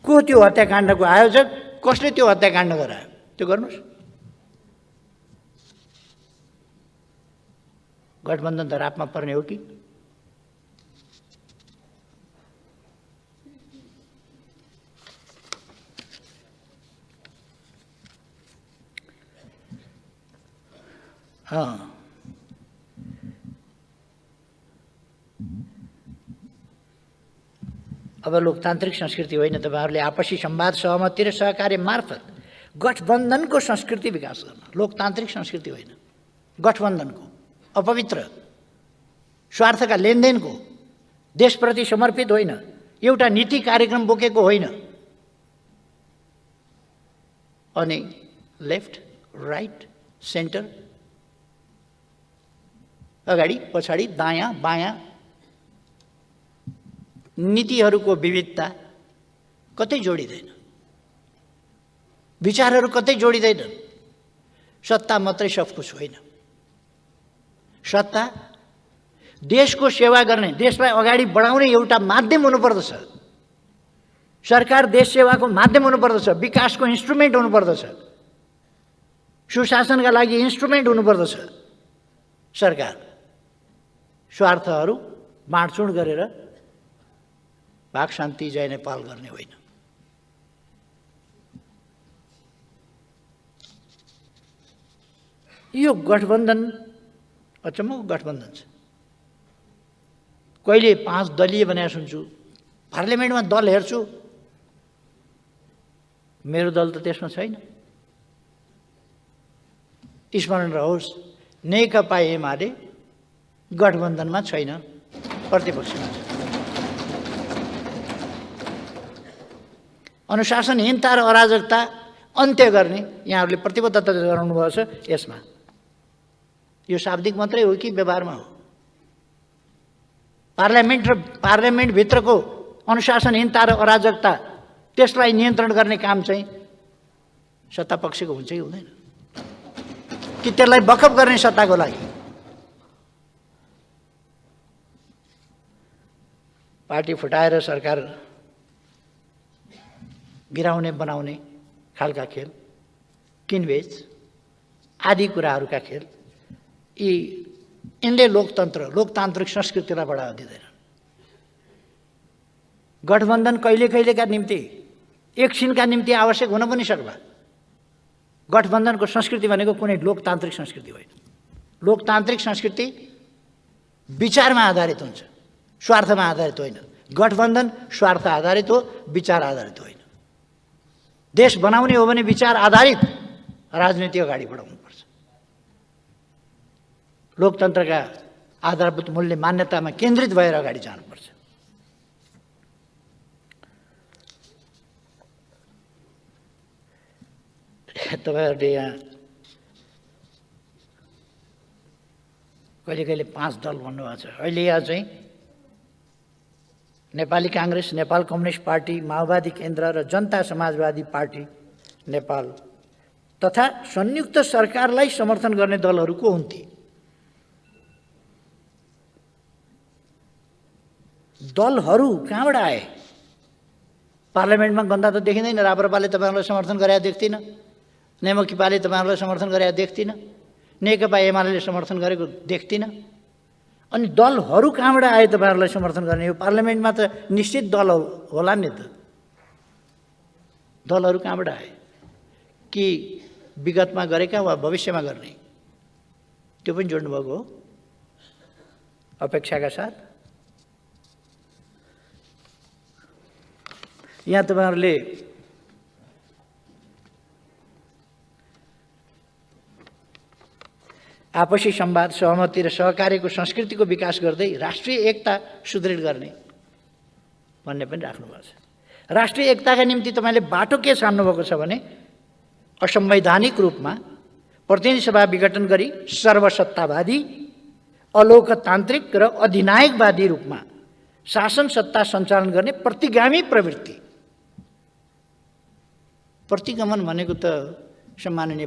को त्यो हत्याकाण्डको आयोजक, कसले त्यो हत्याकाण्ड गरायो, त्यो गर्नुहोस्। गठबन्धन धरापमा पर्ने हो कि? अब लोकतान्त्रिक संस्कृति होइन, तपाईहरुले आपसी संवाद, सहमति र सहकार्य मार्फत गठबन्धनको संस्कृति विकास गर्न। लोकतान्त्रिक संस्कृति होइन, गठबन्धनको, अपवित्र स्वार्थका लेनदेनको, देशप्रति समर्पित होइन, एउटा नीति कार्यक्रम बोकेको होइन। अनि लेफ्ट, राइट, सेन्टर, अगाडि पछाडि, दायाँ बायाँ नीतिहरूको विविधता कतै जोडिँदैन, विचारहरू कतै जोडिँदैनन्। सत्ता मात्रै सब कुछ होइन। सत्ता देशको सेवा गर्ने, देशलाई अगाडि बढाउने एउटा माध्यम हुनुपर्दछ। सरकार देश सेवाको माध्यम हुनुपर्दछ, विकासको इन्स्ट्रुमेन्ट हुनुपर्दछ, सुशासनका लागि इन्स्ट्रुमेन्ट हुनुपर्दछ। सरकार स्वार्थहरू बाँडचुँड गरेर भाग शान्ति जय नेपाल गर्ने होइन। यो गठबन्धन अचम्मको गठबन्धन छ। कहिले 5 दलीय भनेको सुन्छु, पार्लियामेन्टमा दल हेर्छु, मेरो दल त त्यसमा छैन। स्मरण रहोस्, नेकपा एमाले गठबन्धनमा छैन, प्रतिपक्षमा छ। अनुशासनहीनता र अराजकता अन्त्य गर्ने यहाँहरूले प्रतिबद्धता गराउनुभएको छ यसमा। यो शाब्दिक मात्रै हो कि व्यवहारमा हो? पार्लियामेन्टभित्रको अनुशासनहीनता र अराजकता, त्यसलाई नियन्त्रण गर्ने काम चाहिँ सत्तापक्षको हुन्छ कि हुँदैन? कि त्यसलाई बखप गर्ने सत्ताको लागि? पार्टी फुटाएर सरकार गिराउने बनाउने खालका खेल, किनबेच आदि कुराहरूका खेल, यिनले लोकतान्त्रिक संस्कृतिलाई बढावा दिँदैन। गठबन्धन कहिले कहिलेका निम्ति, एकछिनका निम्ति आवश्यक हुन पनि सक्ला। गठबन्धनको संस्कृति भनेको कुनै लोकतान्त्रिक संस्कृति होइन। लोकतान्त्रिक संस्कृति विचारमा आधारित हुन्छ, स्वार्थमा आधारित होइन। गठबन्धन स्वार्थ आधारित हो, विचार आधारित होइन। देश बनाउने हो भने विचार आधारित राजनीति अगाडि बढाउनुपर्छ। लोकतन्त्रका आधारभूत मूल्य मान्यतामा केन्द्रित भएर अगाडि जानुपर्छ। तपाईँहरूले यहाँ कहिले कहिले 5 दल भन्नुभएको छ। अहिले यहाँ चाहिँ नेपाली काङ्ग्रेस, नेपाल कम्युनिस्ट पार्टी, माओवादी केन्द्र र जनता समाजवादी पार्टी नेपाल तथा संयुक्त सरकारलाई समर्थन गर्ने दलहरू को हुन् ती? दलहरू कहाँबाट आए? पार्लियामेन्टमा गन्दा त देखिँदैन। राप्रपाले तपाईँहरूलाई समर्थन गरेका देख्दिनँ, नेमकिपाले तपाईँहरूलाई समर्थन गरेका देख्दिनँ, नेकपा एमाले समर्थन गरेको देख्दिनँ। अनि दलहरू कहाँबाट आए तपाईँहरूलाई समर्थन गर्ने? यो पार्लियामेन्टमा त निश्चित दल होला नि त। दलहरू कहाँबाट आए? कि विगतमा गरेका वा भविष्यमा गर्ने? त्यो पनि जोड्नुभएको हो अपेक्षाका साथ। यहाँ तपाईँहरूले आपसी संवाद, सहमति र सहकार्यको संस्कृतिको विकास गर्दै राष्ट्रिय एकता सुदृढ गर्ने भन्ने पनि राख्नुभएको छ। राष्ट्रिय एकताका निम्ति तपाईँले बाटो के छान्नुभएको छ भने असंवैधानिक रूपमा प्रतिनिधि सभा विघटन गरी सर्वसत्तावादी, अलोकतान्त्रिक र अधिनायकवादी रूपमा शासन सत्ता सञ्चालन गर्ने प्रतिगामी प्रवृत्ति। प्रतिगमन भनेको त सम्माननीय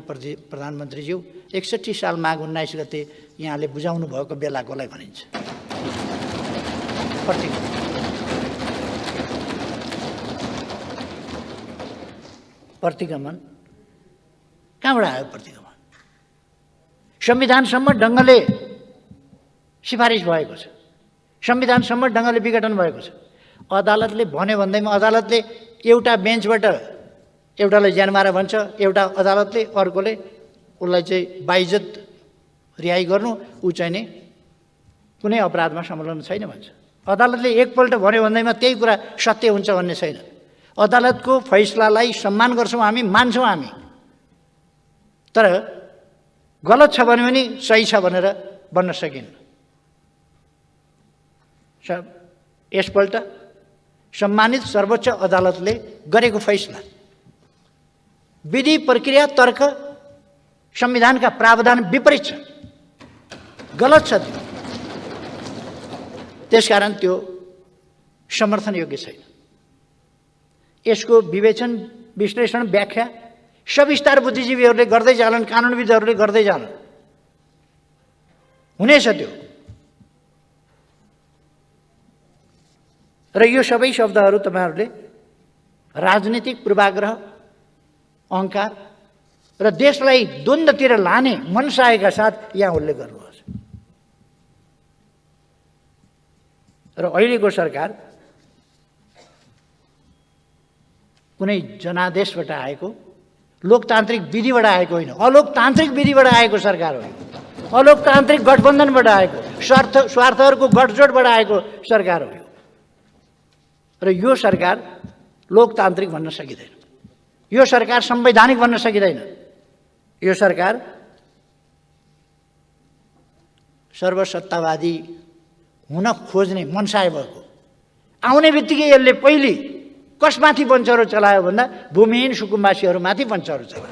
प्रधानमन्त्रीज्यू 61 साल माघ 19 गते यहाँले बुझाउनु भएको बेलाकोलाई भनिन्छ। प्रतिगमन कहाँबाट आयो? प्रतिगमन संविधानसम्म ढङ्गले सिफारिस भएको छ, संविधानसम्म ढङ्गले विघटन भएको छ। अदालतले भन्यो भन्दैमा अदालतले एउटा बेन्चबाट एउटालाई ज्यानमारा भन्छ, एउटा अदालतले अर्कोले उसलाई चाहिँ बाइज्जत रिहाई गर्नु, ऊ चाहिँ नि कुनै अपराधमा संलग्न छैन भन्छ। अदालतले एकपल्ट भन्यो भन्दैमा त्यही कुरा सत्य हुन्छ भन्ने छैन। अदालतको फैसलालाई सम्मान गर्छौँ हामी, मान्छौँ हामी। तर गलत छ भन्यो भने सही छ भनेर भन्न सकिन्न। यसपल्ट सम्मानित सर्वोच्च अदालतले गरेको फैसला विधि, प्रक्रिया, तर्क, संविधानका प्रावधान विपरीत छ, गलत छ त्यो। त्यसकारण त्यो समर्थन योग्य छैन। यसको विवेचन, विश्लेषण, व्याख्या सविस्तार बुद्धिजीवीहरूले गर्दै जालान्, कानुनविदहरूले गर्दै जालान्, हुनेछ त्यो। र यो सबै शब्दहरू तपाईँहरूले राजनीतिक पूर्वाग्रह, अहङ्कार र देशलाई द्वन्द्वतिर लाने मनसायका साथ यहाँ उल्लेख गर्नुभएको छ। र अहिलेको सरकार कुनै जनादेशबाट आएको लोकतान्त्रिक विधिबाट आएको होइन, अलोकतान्त्रिक विधिबाट आएको सरकार हो। अलोकतान्त्रिक गठबन्धनबाट आएको, स्वार्थहरूको गठजोडबाट आएको सरकार हो र यो सरकार लोकतान्त्रिक भन्न सकिँदैन, यो सरकार संवैधानिक भन्न सकिँदैन, यो सरकार सर्वसत्तावादी हुन खोज्ने मनसाय भएको। आउने बित्तिकै यसले पहिले कसमाथि वञ्चरो चलायो भन्दा भूमिहीन सुकुम्बासीहरूमाथि वञ्चरो चलायो।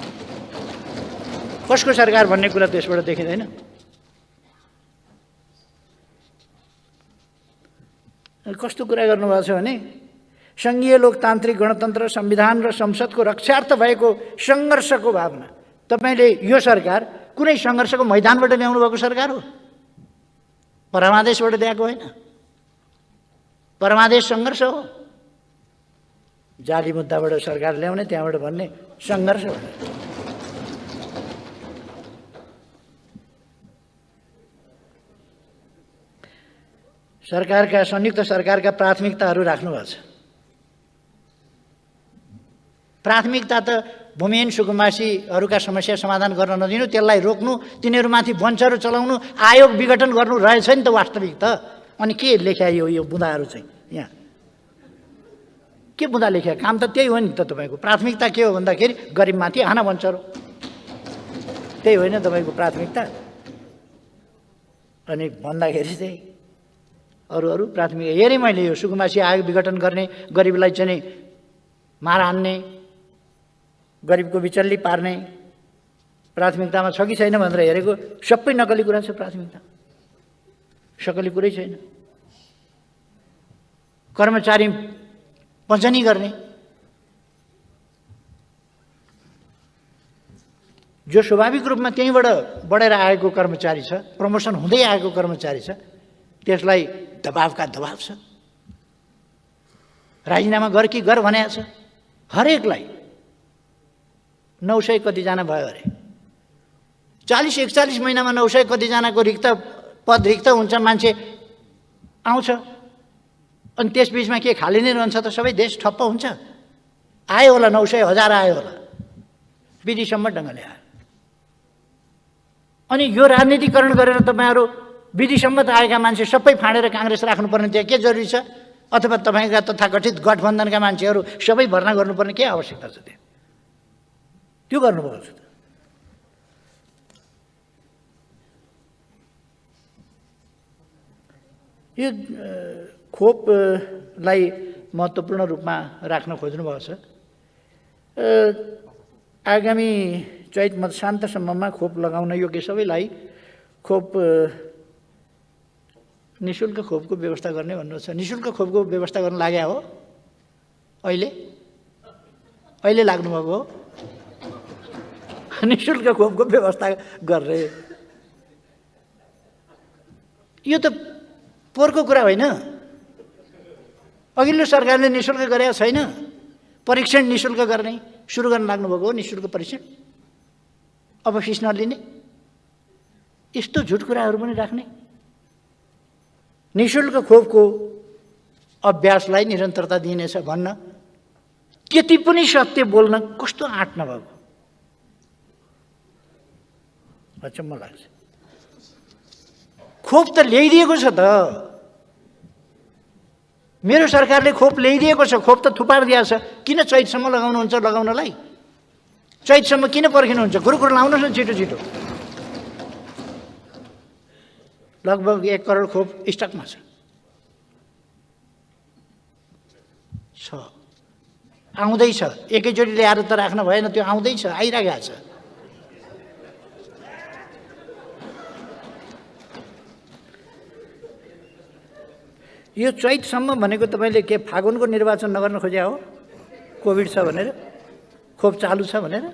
कसको सरकार भन्ने कुरा त्यसबाट देखिँदैन। कस्तो कुरा गर्नुभएको छ भने सङ्घीय लोकतान्त्रिक गणतन्त्र संविधान र संसदको रक्षार्थ भएको सङ्घर्षको भावना। तपाईँले यो सरकार कुनै सङ्घर्षको मैदानबाट ल्याउनु भएको सरकार हो, परमादेशबाट ल्याएको होइन। परमादेश सङ्घर्ष हो, जाली मुद्दाबाट सरकार ल्याउने, त्यहाँबाट भन्ने सङ्घर्ष हो। सरकारका संयुक्त सरकारका प्राथमिकताहरू राख्नुभएको छ। प्राथमिकता त भूमिहीन सुकुम्बासीहरूका समस्या समाधान गर्न नदिनु, त्यसलाई रोक्नु, तिनीहरूमाथि वञ्चरो चलाउनु, आयोग विघटन गर्नु रहेछ नि त वास्तविक त। अनि के लेख्या यो बुँदाहरू चाहिँ यहाँ के बुँदा लेख्या? काम त त्यही हो नि त। तपाईँको प्राथमिकता के हो भन्दाखेरि गरिबमाथि हाना वञ्चरो, त्यही होइन तपाईँको प्राथमिकता। अनि भन्दाखेरि चाहिँ अरू प्राथमिकता हेरेँ मैले। यो सुकुम्बासी आयोग विघटन गर्ने, गरिबलाई चाहिँ मार हान्ने, गरिबको बिचल्ली पार्ने प्राथमिकतामा छ कि छैन भनेर हेरेको, सबै नकली कुरा छ। प्राथमिकता सकली कुरै छैन। कर्मचारी पञ्चनी गर्ने, जो स्वाभाविक रूपमा त्यहीँबाट बढेर आएको कर्मचारी छ, प्रमोसन हुँदै आएको कर्मचारी छ, त्यसलाई दबावका दबाव छ। राजीनामा गर कि गर भनेको छ। हरेकलाई 900 कतिजना भयो अरे, 40-41 महिनामा 900 कतिजनाको पद रिक्त हुन्छ, मान्छे आउँछ। अनि त्यसबिचमा के खाली नै रहन्छ त? सबै देश ठप्प हुन्छ। आयो होला 900, 1000 आयो होला, विधिसम्म ढङ्गले आयो। अनि यो राजनीतिकरण गरेर तपाईँहरू विधिसम्म त आएका मान्छे सबै फाँडेर काङ्ग्रेस राख्नुपर्ने त्यहाँ के जरुरी छ? अथवा तपाईँका तथाकथित गठबन्धनका मान्छेहरू सबै भर्ना गर्नुपर्ने के आवश्यकता छ? त्यो गर्नुभएको छ। यो खोपलाई महत्त्वपूर्ण रूपमा राख्न खोज्नुभएको छ। आगामी चैत मध्यान्तसम्ममा खोप लगाउन योग्य सबैलाई खोप निःशुल्क खोपको व्यवस्था गर्ने भन्नुहुन्छ। निःशुल्क खोपको व्यवस्था गर्न लाग्या हो? अहिले लाग्नुभएको हो? निःशुल्क खोपको व्यवस्था गर्ने यो त पोहोरको कुरा होइन। अघिल्लो सरकारले निःशुल्क गरेको छैन। परीक्षण निःशुल्क गर्ने सुरु गर्न लाग्नुभएको हो। निःशुल्क परीक्षण अब फिस नलिने, यस्तो झुट कुराहरू पनि राख्ने। निःशुल्क खोपको अभ्यासलाई निरन्तरता दिइनेछ भन्न त्यति पनि सत्य बोल्न कस्तो आँट नभएको, अचम्म लाग्छ। खोप त ल्याइदिएको छ त, मेरो सरकारले खोप ल्याइदिएको छ, खोप त थुपार दिएको छ। किन चैतसम्म लगाउनुहुन्छ? लगाउनलाई चैतसम्म किन पर्खिनुहुन्छ? कुरो लाउनुहोस् न छिटो छिटो। लगभग 1 करोड खोप स्टकमा छ, आउँदैछ। एकैचोटि ल्याएर त राख्न भएन, त्यो आउँदैछ, आइरहेको छ। यो चैतसम्म भनेको तपाईँले के फागुनको निर्वाचन नगर्न खोज्या हो? कोभिड छ भनेर, खोप चालु छ भनेर?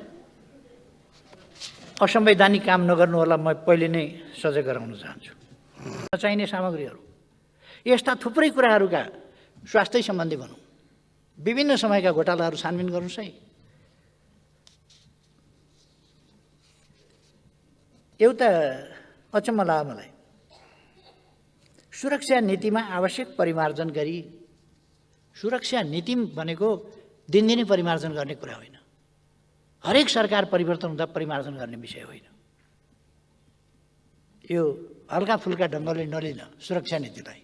असंवैधानिक काम नगर्नु होला, म पहिले नै सजग गराउन चाहन्छु। चाहिने सामग्रीहरू, यस्ता थुप्रै कुराहरूका स्वास्थ्य सम्बन्धी भनौँ, विभिन्न समयका घोटालाहरू छानबिन गर्नुहोस् है। एउटा अचम्म लाग्यो मलाई, सुरक्षा नीतिमा आवश्यक परिमार्जन गरी, सुरक्षा नीति भनेको दिनदिनै परिमार्जन गर्ने कुरा होइन। हरेक सरकार परिवर्तन हुँदा परिमार्जन गर्ने विषय होइन। यो हल्का फुल्का ढङ्गले नलिन सुरक्षा नीतिलाई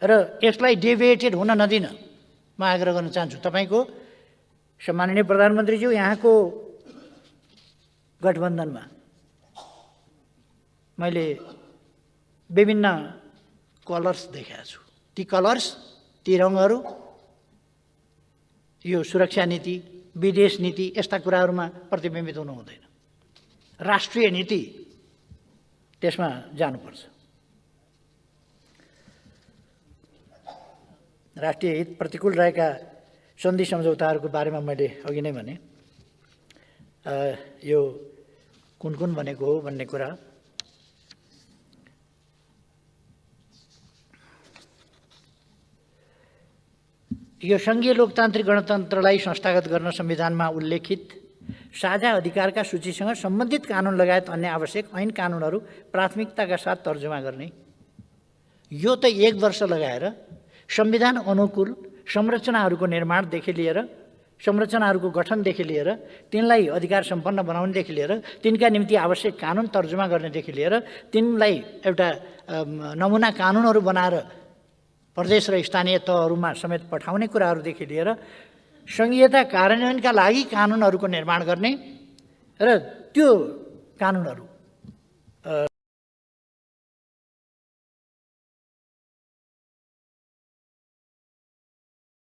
र यसलाई डेभिएटेड हुन नदिन म आग्रह गर्न चाहन्छु। तपाईँको सम्माननीय प्रधानमन्त्रीज्यू यहाँको गठबन्धनमा मैले विभिन्न कलर्स देखेको छु। ती कलर्स, ती रङहरू यो सुरक्षा नीति, विदेश नीति यस्ता कुराहरूमा प्रतिबिम्बित हुनु हुँदैन। राष्ट्रिय नीति त्यसमा जानुपर्छ। राष्ट्रिय हित प्रतिकूल रहेका सन्धि सम्झौताहरूको बारेमा मैले अघि नै भने यो कुन कुन भनेको हो भन्ने कुरा यो सङ्घीय लोकतान्त्रिक गणतन्त्रलाई संस्थागत गर्न संविधानमा उल्लेखित साझा अधिकारका सूचीसँग सम्बन्धित कानुन लगायत अन्य आवश्यक ऐन कानुनहरू प्राथमिकताका साथ तर्जुमा गर्ने। यो त 1 वर्ष लगाएर संविधान अनुकूल संरचनाहरूको निर्माणदेखि लिएर, संरचनाहरूको गठनदेखि लिएर, तिनलाई अधिकार सम्पन्न बनाउनेदेखि लिएर, तिनका निम्ति आवश्यक कानुन तर्जुमा गर्नेदेखि लिएर, तिनलाई एउटा नमुना कानुनहरू बनाएर प्रदेश र स्थानीय तहहरूमा समेत पठाउने कुराहरूदेखि लिएर सङ्घीयता कार्यान्वयनका लागि कानुनहरूको निर्माण गर्ने र त्यो कानुनहरू